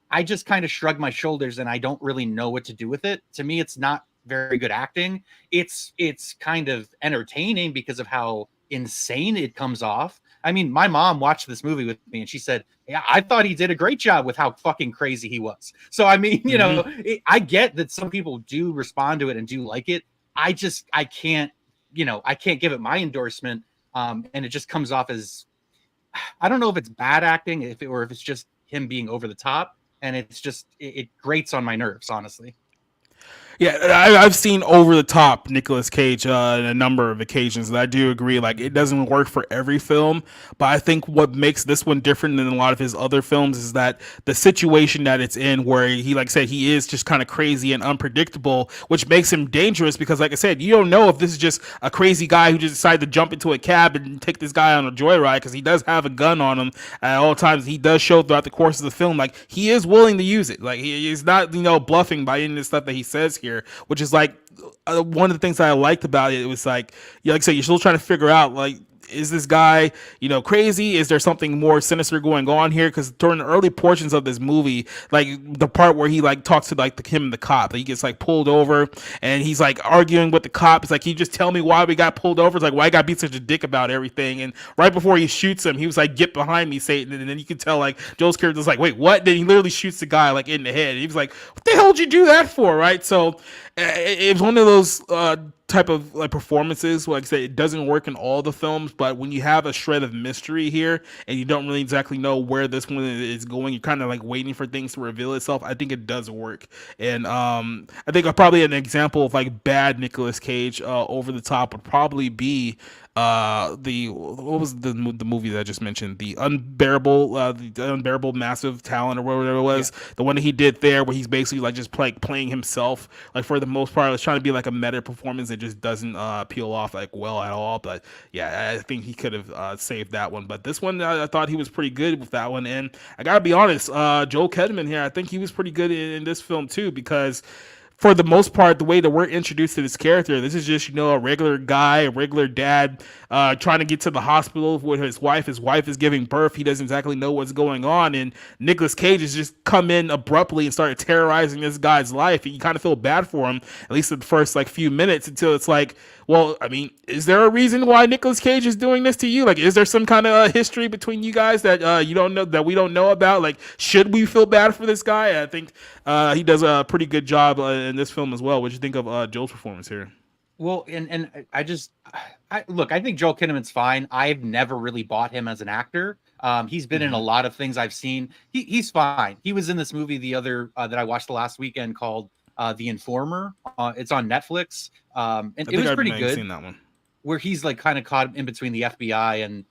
I just kind of shrug my shoulders and I don't really know what to do with it. To me, it's not very good acting. It's kind of entertaining because of how insane it comes off. I mean, my mom watched this movie with me and she said, "Yeah, I thought he did a great job with how fucking crazy he was." So I mean, Mm-hmm. I get that some people do respond to it and do like it. I can't, I can't give it my endorsement. And it just comes off as, I don't know if it's bad acting, or if it's just him being over the top, and it grates on my nerves, honestly. Yeah, I've seen over the top Nicolas Cage in a number of occasions, and I do agree. Like, it doesn't work for every film, but I think what makes this one different than a lot of his other films is that the situation that it's in, where he, like I said, he is just kind of crazy and unpredictable, which makes him dangerous because, like I said, you don't know if this is just a crazy guy who just decided to jump into a cab and take this guy on a joyride because he does have a gun on him at all times. He does show throughout the course of the film like he is willing to use it. Like, he's not bluffing by any of the stuff that he says here, which is like one of the things that I liked about it. It was like, yeah, like I said, you're still trying to figure out like is this guy, crazy? Is there something more sinister going on here? Because during the early portions of this movie, like the part where he like talks to like him and the cop, he gets like pulled over and he's like arguing with the cop. It's like, can you just tell me why we got pulled over? It's like, why I got to be such a dick about everything? And right before he shoots him, he was like, get behind me, Satan. And then you can tell like Joel's character's like, wait, what? Then he literally shoots the guy like in the head. And he was like, what the hell did you do that for? Right. So it was one of those type of like performances. Like I said, it doesn't work in all the films, but when you have a shred of mystery here and you don't really exactly know where this one is going, you're kind of like waiting for things to reveal itself. I think it does work, and I think probably an example of like bad Nicolas Cage over the top would probably be the what was the movie that I just mentioned, the unbearable massive talent or whatever it was, the one that he did there where he's basically like just playing himself, like for the most part it's trying to be like a meta performance that just doesn't peel off like well at all. But yeah, I think he could have saved that one, but this one I thought he was pretty good with that one. And I gotta be honest, Joel Kedman here, I think he was pretty good in this film too, because for the most part, the way that we're introduced to this character, this is just, a regular guy, a regular dad, trying to get to the hospital with his wife. His wife is giving birth. He doesn't exactly know what's going on. And Nicolas Cage has just come in abruptly and started terrorizing this guy's life. And you kind of feel bad for him, at least in the first like few minutes, until it's like, well, I mean, is there a reason why Nicolas Cage is doing this to you? Like, is there some kind of history between you guys that you don't know, that we don't know about? Like, should we feel bad for this guy? I think he does a pretty good job in this film as well. What do you think of Joel's performance here? Well, and look, I think Joel Kinnaman's fine. I've never really bought him as an actor. He's been in a lot of things I've seen. He's fine. He was in this movie the other that I watched the last weekend called The Informer. It's on Netflix. And it was pretty good. Seen that one. Where he's like kind of caught in between the FBI and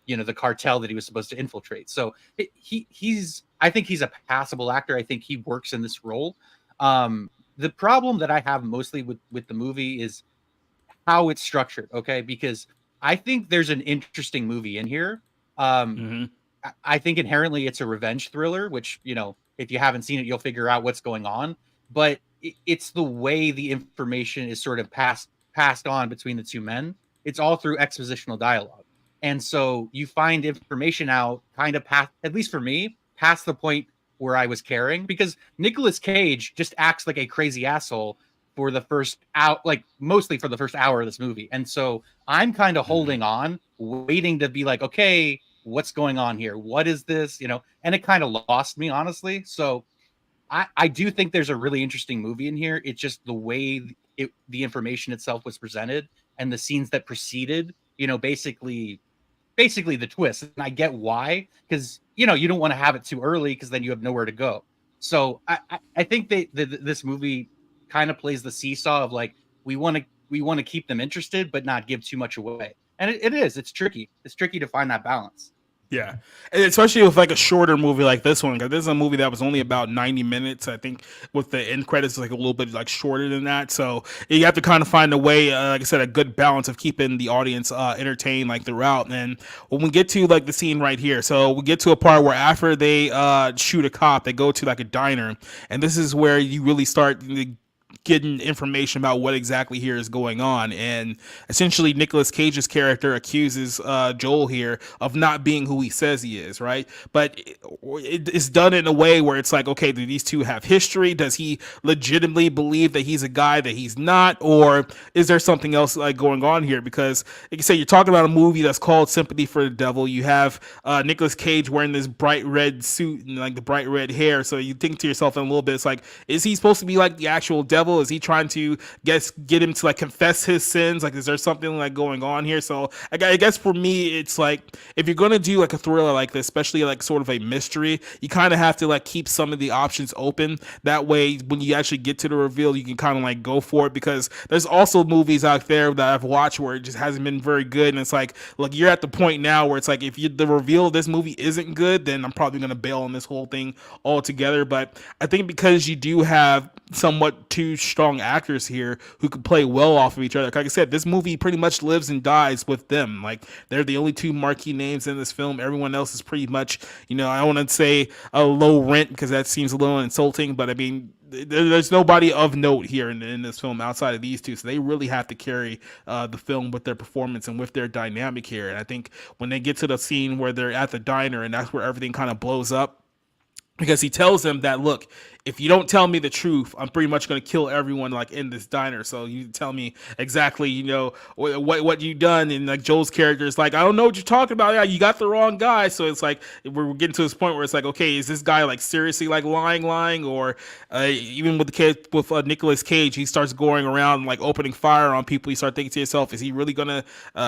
the cartel that he was supposed to infiltrate. So I think he's a passable actor. I think he works in this role. The problem that I have mostly with the movie is how it's structured. Okay, because I think there's an interesting movie in here. I think inherently it's a revenge thriller, which, if you haven't seen it, you'll figure out what's going on. But it's the way the information is sort of passed on between the two men. It's all through expositional dialogue. And so you find information out kind of past, at least for me, past the point where I was caring, because Nicolas Cage just acts like a crazy asshole for the first out, like mostly for the first hour of this movie. And so I'm kind of holding on, waiting to be like, okay, what's going on here? What is this? And it kind of lost me, honestly. So I do think there's a really interesting movie in here. It's just the way the information itself was presented and the scenes that preceded, basically the twist. And I get why, because you don't want to have it too early, because then you have nowhere to go. So I think this movie kind of plays the seesaw of like, we want to keep them interested but not give too much away. And it's tricky to find that balance. Yeah, and especially with like a shorter movie like this one, because this is a movie that was only about 90 minutes. I think with the end credits like a little bit like shorter than that. So you have to kind of find a way, like I said, a good balance of keeping the audience entertained like throughout. And when we get to like the scene right here, so we get to a part where after they shoot a cop, they go to like a diner, and this is where you really start getting information about what exactly here is going on. And essentially Nicolas Cage's character accuses Joel here of not being who he says he is, right? But it's done in a way where it's like, okay, do these two have history? Does he legitimately believe that he's a guy that he's not? Or is there something else like going on here? Because like you say, you're talking about a movie that's called Sympathy for the Devil. You have Nicolas Cage wearing this bright red suit and like the bright red hair. So you think to yourself in a little bit, it's like, is he supposed to be like the actual devil? Is he trying to get him to like confess his sins? Like, is there something like going on here? So I guess for me, it's like, if you're gonna do like a thriller like this, especially like sort of a mystery, you kind of have to like keep some of the options open. That way, when you actually get to the reveal, you can kind of like go for it. Because there's also movies out there that I've watched where it just hasn't been very good, and it's like, look, you're at the point now where it's like, if the reveal of this movie isn't good, then I'm probably gonna bail on this whole thing altogether. But I think because you do have somewhat two strong actors here who could play well off of each other. Like I said, this movie pretty much lives and dies with them. Like they're the only two marquee names in this film. Everyone else is pretty much, I want to say a low rent because that seems a little insulting, but I mean, there's nobody of note here in this film outside of these two, so they really have to carry the film with their performance and with their dynamic here. And I think when they get to the scene where they're at the diner and that's where everything kind of blows up, because he tells them that, look, if you don't tell me the truth, I'm pretty much going to kill everyone like in this diner. So you tell me exactly, what you done. And like Joel's character is like, I don't know what you're talking about. Yeah, you got the wrong guy. So it's like we're getting to this point where it's like, okay, is this guy like seriously like lying, or even with the kid with Nicolas Cage, he starts going around like opening fire on people. You start thinking to yourself, is he really gonna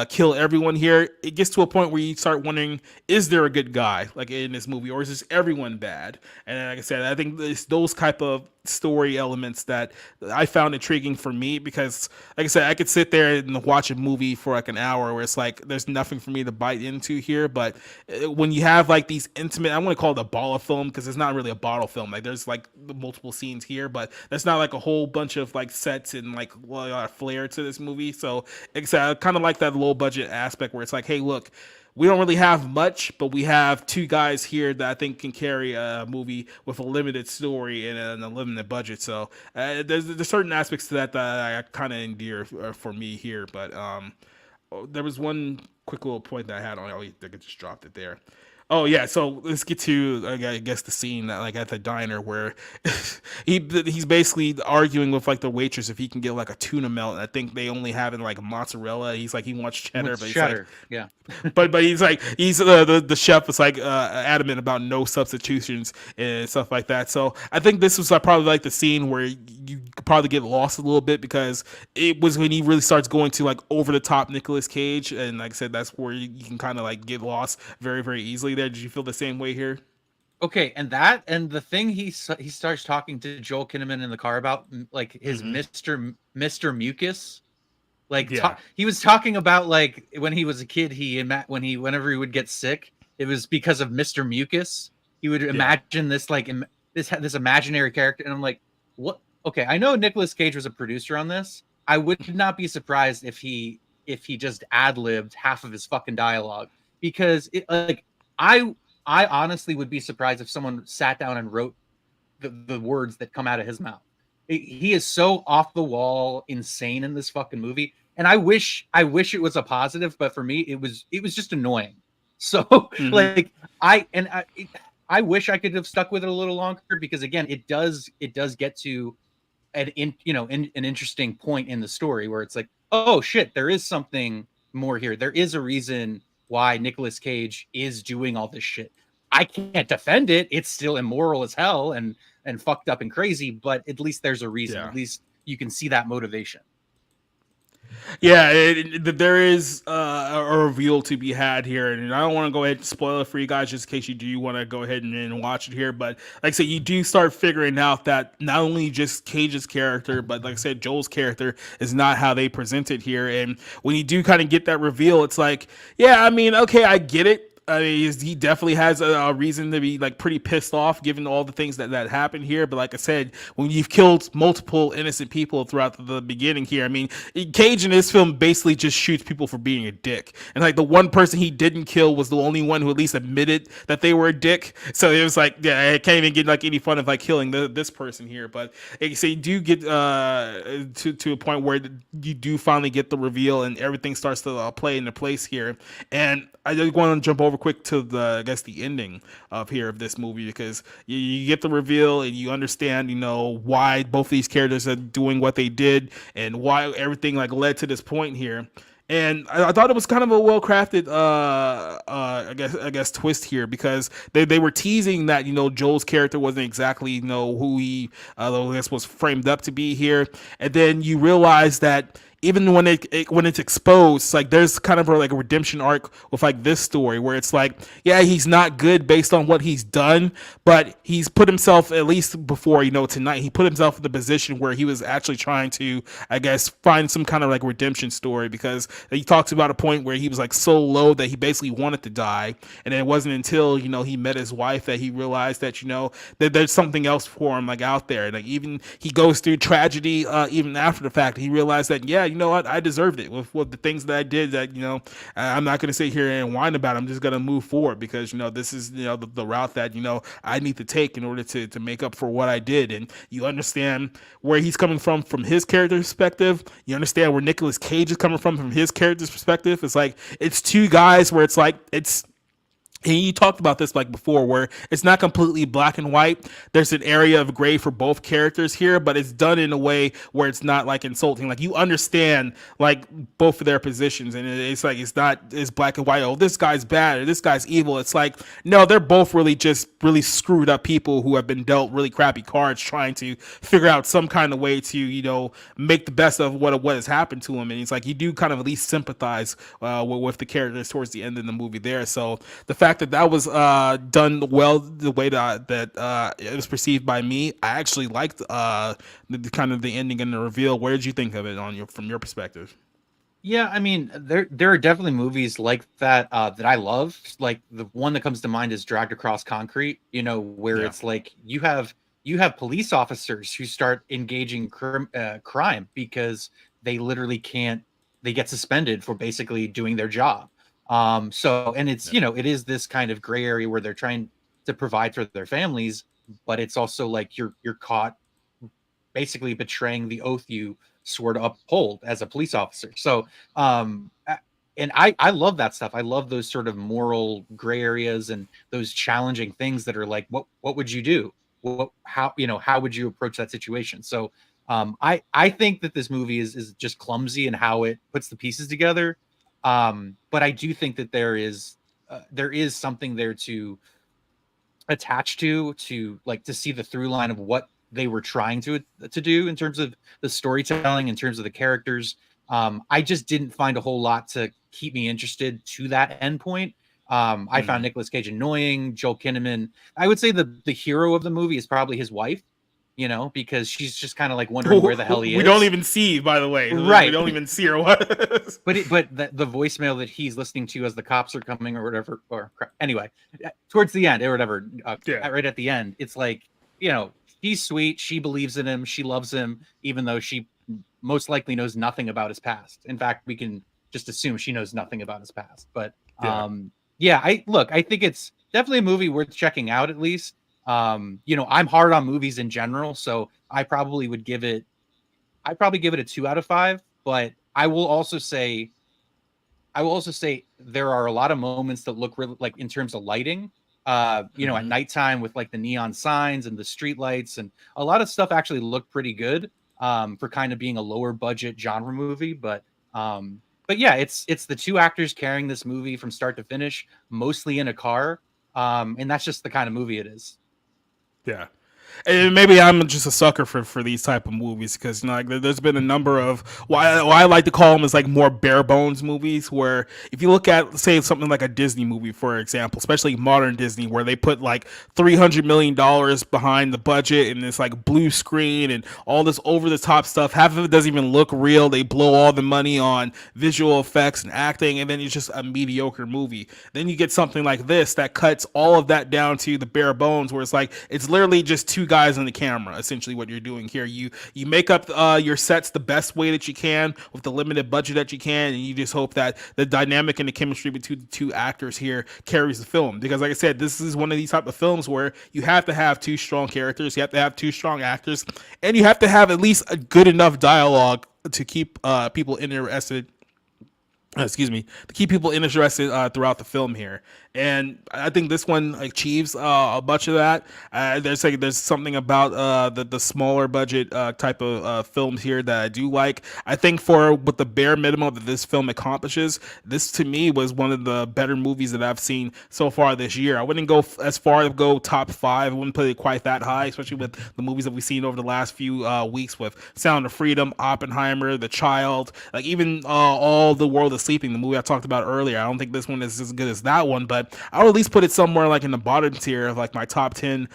kill everyone here? It gets to a point where you start wondering, is there a good guy like in this movie, or is this everyone bad? And like I said, I think those type of story elements that I found intriguing for me, because like I said, I could sit there and watch a movie for like an hour where it's like there's nothing for me to bite into here. But when you have like these intimate, I want to call it a bottle film because it's not really a bottle film. Like there's like multiple scenes here, but that's not like a whole bunch of like sets and like a lot of flair to this movie. So I kind of like that low budget aspect where it's like, hey, look, we don't really have much, but we have two guys here that I think can carry a movie with a limited story and a limited budget. So there's certain aspects to that I kind of endear for me here. But there was one quick little point that I had on. Oh, I just dropped it there. Oh yeah, so let's get to I guess the scene like at the diner where he's basically arguing with like the waitress if he can get like a tuna melt. And I think they only have it like mozzarella. He's like he wants cheddar, With but he's cheddar, like, yeah. but he's the chef is like adamant about no substitutions and stuff like that. So I think this was probably like the scene where you could probably get lost a little bit, because it was when he really starts going to like over the top Nicolas Cage, and like I said, that's where you can kind of like get lost very very easily. There, did you feel the same way here? Okay, and the thing he starts talking to Joel Kinnaman in the car about, like his Mister Mucus. Like Yeah, he was talking about like when he was a kid, whenever he would get sick, it was because of Mr. Mucus. He would yeah, imagine this like this imaginary character, and I'm like, what? Okay, I know Nicolas Cage was a producer on this. I would not be surprised if he just ad libbed half of his fucking dialogue, because I I honestly would be surprised if someone sat down and wrote the words that come out of his mouth. He is so off the wall insane in this fucking movie, and I wish it was a positive, but for me it was just annoying. So hmm like I wish I could have stuck with it a little longer, because again it does get to an interesting point in the story where it's like, oh shit, there is something more here. There is a reason why Nicolas Cage is doing all this shit. I can't defend it. It's still immoral as hell and fucked up and crazy, but at least there's a reason. yeah. At least you can see that motivation. Yeah, there is a reveal to be had here, and I don't want to go ahead and spoil it for you guys, just in case you do want to go ahead and watch it here. But like I said, you do start figuring out that not only just Cage's character, but like I said, Joel's character is not how they present it here. And when you do kind of get that reveal, it's like, yeah, I mean, okay, I get it. I mean, he definitely has a reason to be like pretty pissed off given all the things that happened here. But like I said, when you've killed multiple innocent people throughout the beginning here, I mean, Cage in this film basically just shoots people for being a dick. And like the one person he didn't kill was the only one who at least admitted that they were a dick. So it was like, yeah, I can't even get like any fun of like killing this person here. But like, so you do get to a point where you do finally get the reveal and everything starts to play into place here. And I just want to jump over quick to I guess the ending of this movie, because you get the reveal and you understand, why both these characters are doing what they did and why everything like led to this point here. And I thought it was kind of a well crafted, I guess twist here, because they were teasing that Joel's character wasn't exactly who he I guess was framed up to be here, and then you realize that even when when it's exposed, like there's kind of like a redemption arc with like this story where it's like, yeah, he's not good based on what he's done, but he's put himself, at least before tonight, he put himself in the position where he was actually trying to, I guess, find some kind of like redemption story, because he talks about a point where he was like so low that he basically wanted to die, and it wasn't until he met his wife that he realized that that there's something else for him like out there. Like even he goes through tragedy, even after the fact. He realized that, yeah, you know what, I deserved it with the things that I did. That I'm not going to sit here and whine about it. I'm just going to move forward, because this is the route that I need to take in order to make up for what I did. And you understand where he's coming from his character's perspective. You understand where Nicolas Cage is coming from his character's perspective. It's like it's two guys where it's like it's and you talked about this like before, where it's not completely black and white. There's an area of gray for both characters here, but it's done in a way where it's not like insulting. Like you understand like both of their positions, and it's like it's not it's black and white. Oh, this guy's bad or this guy's evil. It's like no, they're both really just really screwed up people who have been dealt really crappy cards, trying to figure out some kind of way to make the best of what has happened to him. And it's like you do kind of at least sympathize with the characters towards the end of the movie there. So the fact that was done well, the way that it was perceived by me, I actually liked the kind of the ending and the reveal. Where did you think of it from your perspective? Yeah, I mean, there are definitely movies like that that I love. Like the one that comes to mind is Dragged Across Concrete. Where Yeah. it's like you have police officers who start engaging crime because they literally can't. They get suspended for basically doing their job. So and it's Yeah. it is this kind of gray area where they're trying to provide for their families, but it's also like you're caught basically betraying the oath you swore to uphold as a police officer. So, and I love that stuff. I love those sort of moral gray areas and those challenging things that are like, what would you do? How would you approach that situation? So, I think that this movie is just clumsy in how it puts the pieces together. But I do think that there is something there to attached to like to see the through line of what they were trying to do in terms of the storytelling, in terms of the characters. I just didn't find a whole lot to keep me interested to that end point. I found Mm. Nicolas Cage annoying. Joel Kinnaman. I would say the hero of the movie is probably his wife, because she's just kind of like wondering where the hell he We don't is. even see, by the way. We Right. don't even see her. What? But the voicemail that he's listening to as the cops are coming or whatever, or anyway, towards the end or whatever, Yeah. right at the end, it's like, she's sweet. She believes in him. She loves him, even though she most likely knows nothing about his past. In fact, we can just assume she knows nothing about his past. But Yeah. yeah, I think it's definitely a movie worth checking out at least. I'm hard on movies in general, so I probably give it a 2 out of 5. But I will also say there are a lot of moments that look really like in terms of lighting, at Mhm. nighttime with like the neon signs and the street lights, and a lot of stuff actually looked pretty good for kind of being a lower budget genre movie. But yeah, it's the two actors carrying this movie from start to finish, mostly in a car, and that's just the kind of movie it is. Yeah. And maybe I'm just a sucker for these type of movies, because like there's been a number of why I like to call them is like more bare bones movies, where if you look at, say, something like a Disney movie, for example, especially modern Disney, where they put like $300 million behind the budget and it's like blue screen and all this over the top stuff. Half of it doesn't even look real. They blow all the money on visual effects and acting, and then it's just a mediocre movie. Then you get something like this that cuts all of that down to the bare bones, where it's like it's literally just two guys on the camera. Essentially, what you're doing here, you make up your sets the best way that you can with the limited budget that you can, and you just hope that the dynamic and the chemistry between the two actors here carries the film. Because, like I said, this is one of these type of films where you have to have two strong characters, you have to have two strong actors, and you have to have at least a good enough dialogue to keep people interested excuse me, to keep people interested throughout the film here. And I think this one achieves a bunch of that. There's something about the smaller budget type of films here that I do like. I think for with the bare minimum that this film accomplishes, this to me was one of the better movies that I've seen so far this year. I wouldn't go as far to go top five. I wouldn't put it quite that high, especially with the movies that we've seen over the last few weeks with Sound of Freedom, Oppenheimer, The Child, like even All the World is Sleeping, the movie I talked about earlier. I don't think this one is as good as that one, but I would at least put it somewhere like in the bottom tier of like my top 10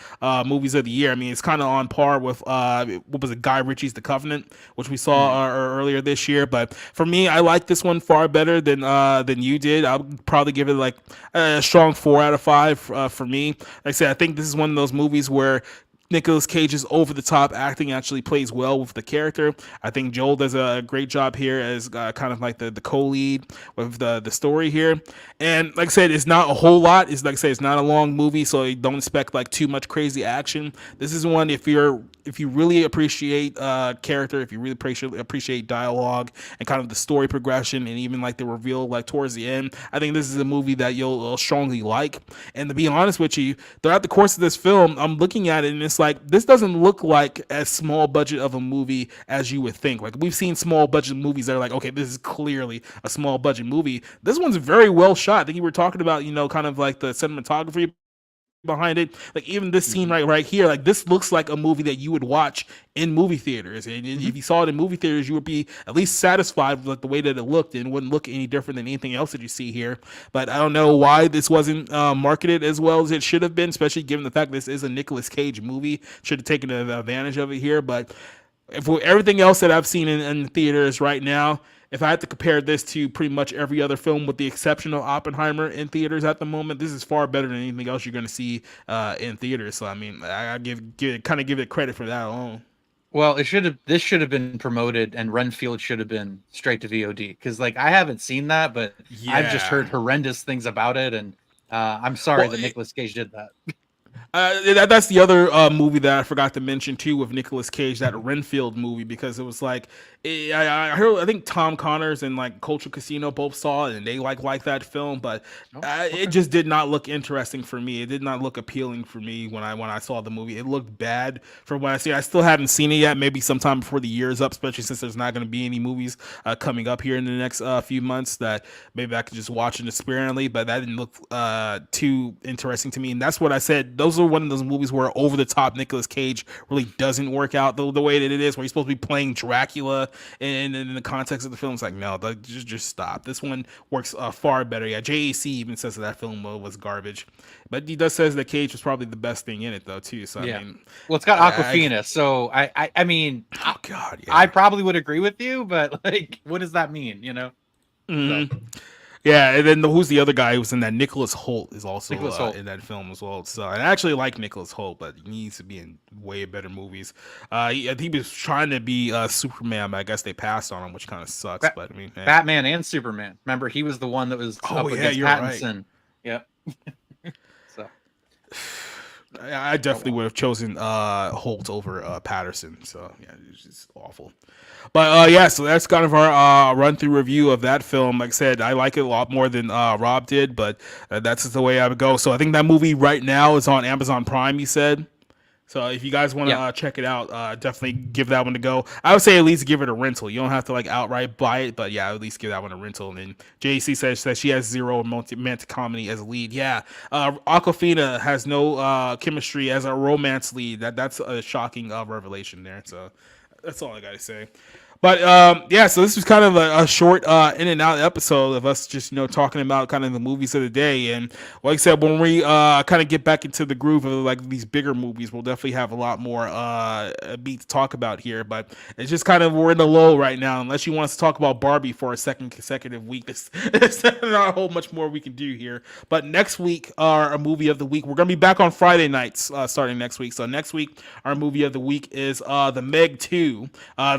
movies of the year. I mean, it's kind of on par with what was it, Guy Ritchie's The Covenant, which we saw earlier this year. But for me, I like this one far better than you did. I would probably give it like a strong 4 out of 5 for me. Like I said, I think this is one of those movies where Nicolas Cage's over the top acting actually plays well with the character. I think Joel does a great job here as kind of like the co-lead with the story here. And like I said, it's not a whole lot. It's like I said, it's not a long movie, so you don't expect like too much crazy action. This is one if you really appreciate character, if you really appreciate dialogue and kind of the story progression and even like the reveal like towards the end, I think this is a movie that you'll strongly like. And to be honest with you, throughout the course of this film, I'm looking at it and it's like this doesn't look like as small budget of a movie as you would think. Like we've seen small budget movies that are like, okay, this is clearly a small budget movie. This one's very well shot. I think you were talking about, kind of like the cinematography behind it. Like even this scene right here, like this looks like a movie that you would watch in movie theaters. And if you saw it in movie theaters, you would be at least satisfied with like, the way that it looked, and wouldn't look any different than anything else that you see here. But I don't know why this wasn't marketed as well as it should have been, especially given the fact this is a Nicolas Cage movie. Should have taken advantage of it here. But for everything else that I've seen in theaters right now, if I had to compare this to pretty much every other film, with the exception of Oppenheimer in theaters at the moment, this is far better than anything else you're going to see in theaters. So I mean, I give it credit for that alone. Well, this should have been promoted, and Renfield should have been straight to VOD, because like I haven't seen that, but I've just heard horrendous things about it, and I'm sorry that Nicolas Cage did that. That's the other movie that I forgot to mention too with Nicolas Cage, that Renfield movie, because it was like I think Tom Connors and like Culture Casino both saw it and they like that film, but it just did not look interesting for me. It did not look appealing for me when I saw the movie. It looked bad from what I see. I still haven't seen it yet. Maybe sometime before the year is up, especially since there's not going to be any movies coming up here in the next few months that maybe I could just watch it sparingly. But that didn't look too interesting to me, and that's what I said. Those are one of those movies where over the top Nicolas Cage really doesn't work out the way that it is, where he's supposed to be playing Dracula, and in the context of the film, it's like, no, just stop. This one works far better. Yeah, JAC even says that film was garbage, but he does says that Cage was probably the best thing in it though too. So yeah. I mean, well, it's got Awkwafina, so I mean, oh god, yeah. I probably would agree with you, but like, what does that mean? Mm-hmm. So. Yeah, and then who's the other guy who was in that? Nicholas Hoult is also in that film as well. So I actually like Nicholas Hoult, but he needs to be in way better movies. He was trying to be Superman, but I guess they passed on him, which kind of sucks. But I mean, Batman and Superman. Remember, he was the one that was up against Pattinson. Right. Yeah. So I definitely would have chosen Holt over Patterson. So yeah, it's just awful. But yeah, so that's kind of our run through review of that film. Like I said, I like it a lot more than Rob did, but that's just the way I would go. So I think that movie right now is on Amazon Prime, you said. So if you guys want to check it out, definitely give that one a go. I would say at least give it a rental. You don't have to like outright buy it, but yeah, at least give that one a rental. And then JC says that she has zero romantic comedy as a lead. Yeah, Awkwafina has no chemistry as a romance lead. That's a shocking revelation there. So that's all I gotta say. But yeah, so this was kind of a short in and out episode of us just talking about kind of the movies of the day. And like I said, when we kind of get back into the groove of like these bigger movies, we'll definitely have a lot more beat to talk about here. But it's just kind of we're in the lull right now. Unless you want us to talk about Barbie for a second consecutive week, there's not a whole much more we can do here. But next week, our movie of the week, we're gonna be back on Friday nights starting next week. So next week, our movie of the week is The Meg 2. 2,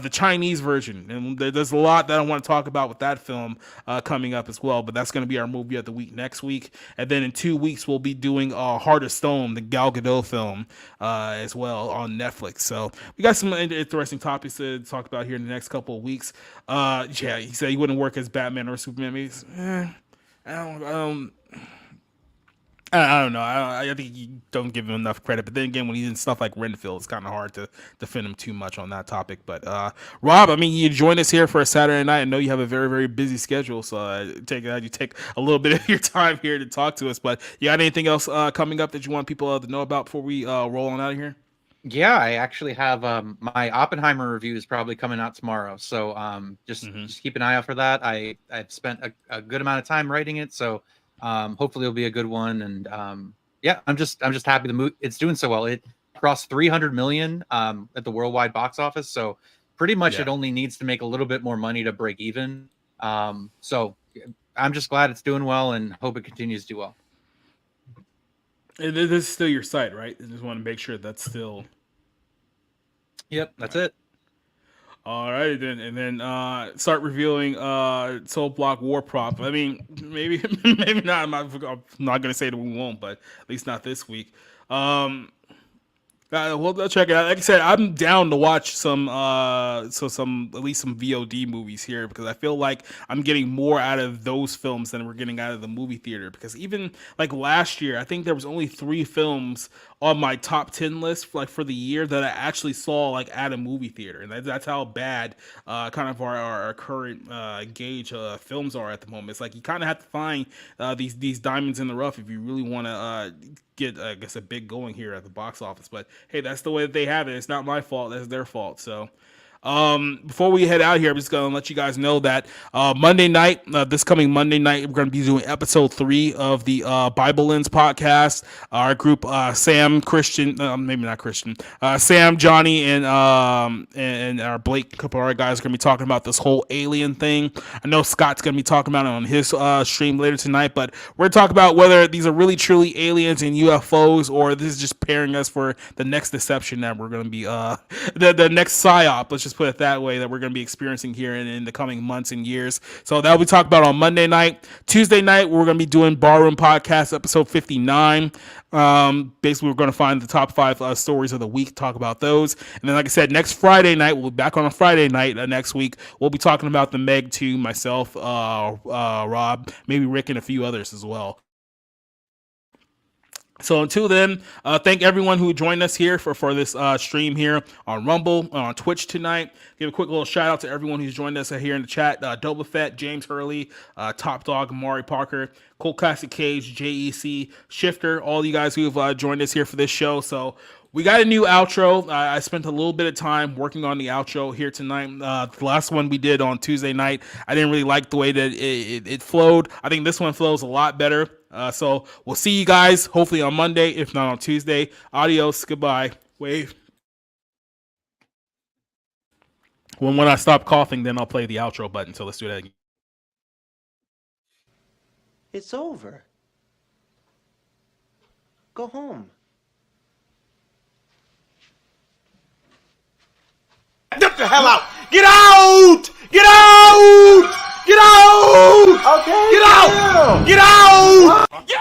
the Chinese version. And there's a lot that I want to talk about with that film coming up as well. But that's going to be our movie of the week next week. And then in 2 weeks, we'll be doing Heart of Stone, the Gal Gadot film, as well on Netflix. So we got some interesting topics to talk about here in the next couple of weeks. Yeah, he said he wouldn't work as Batman or Superman. Maybe I don't know. I think you don't give him enough credit. But then again, when he's in stuff like Renfield, it's kind of hard to defend him too much on that topic. But Rob, I mean, you joined us here for a Saturday night. I know you have a very, very busy schedule, so you take a little bit of your time here to talk to us. But you got anything else coming up that you want people to know about before we roll on out of here? Yeah, I actually have my Oppenheimer review is probably coming out tomorrow. So just keep an eye out for that. I've spent a good amount of time writing it, so hopefully it'll be a good one. And yeah, I'm just happy the movie it's doing so well. It crossed 300 million at the worldwide box office, so pretty much it only needs to make a little bit more money to break even. So I'm just glad it's doing well and hope it continues to do well. And this is still your site, right? I just want to make sure that's still. Yep, that's it. All right, then, and then start reviewing Soul Block War Prop. I mean, maybe not. I'm not gonna say that we won't, but at least not this week. We'll check it out. Like I said, I'm down to watch some at least some VOD movies here, because I feel like I'm getting more out of those films than we're getting out of the movie theater. Because even like last year, I think there was only 3 films on my top 10 list for the year that I actually saw like at a movie theater, and that's how bad kind of our current gauge films are at the moment. It's like you kind of have to find these diamonds in the rough if you really want to get, I guess, a big going here at the box office. But hey, that's the way that they have it. It's not my fault. That's their fault. So before we head out here, I'm just going to let you guys know that Monday night, this coming Monday night, we're going to be doing episode 3 of the Bible Lens podcast. Our group, Sam, Christian, maybe not Christian, Sam, Johnny, and our Blake, a couple of our guys are going to be talking about this whole alien thing. I know Scott's going to be talking about it on his stream later tonight, but we're going to talk about whether these are really truly aliens and UFOs, or this is just preparing us for the next deception that we're going to be, the next psyop. Let's just put it that way, that we're going to be experiencing here in the coming months and years. So that we talk about on Monday night. Tuesday night, we're going to be doing Barroom Podcast episode 59. Basically, we're going to find the top 5 stories of the week, talk about those. And then, like I said, next Friday night, we'll be back on a Friday night next week. We'll be talking about the Meg 2, myself, Rob, maybe Rick, and a few others as well. So until then, thank everyone who joined us here for this stream here on Rumble, on Twitch tonight. Give a quick little shout out to everyone who's joined us here in the chat. Doba Fett, James Hurley, Top Dog, Mari Parker, Cold Classic Cage, JEC, Shifter, all you guys who have joined us here for this show. So we got a new outro. I spent a little bit of time working on the outro here tonight. The last one we did on Tuesday night, I didn't really like the way that it flowed. I think this one flows a lot better. So we'll see you guys hopefully on Monday, if not on Tuesday. Adios. Goodbye. Wave. When I stop coughing, then I'll play the outro button. So let's do that again. It's over. Go home. Get the hell out! Get out! Get out! Get out! Okay. Get out! Get out! You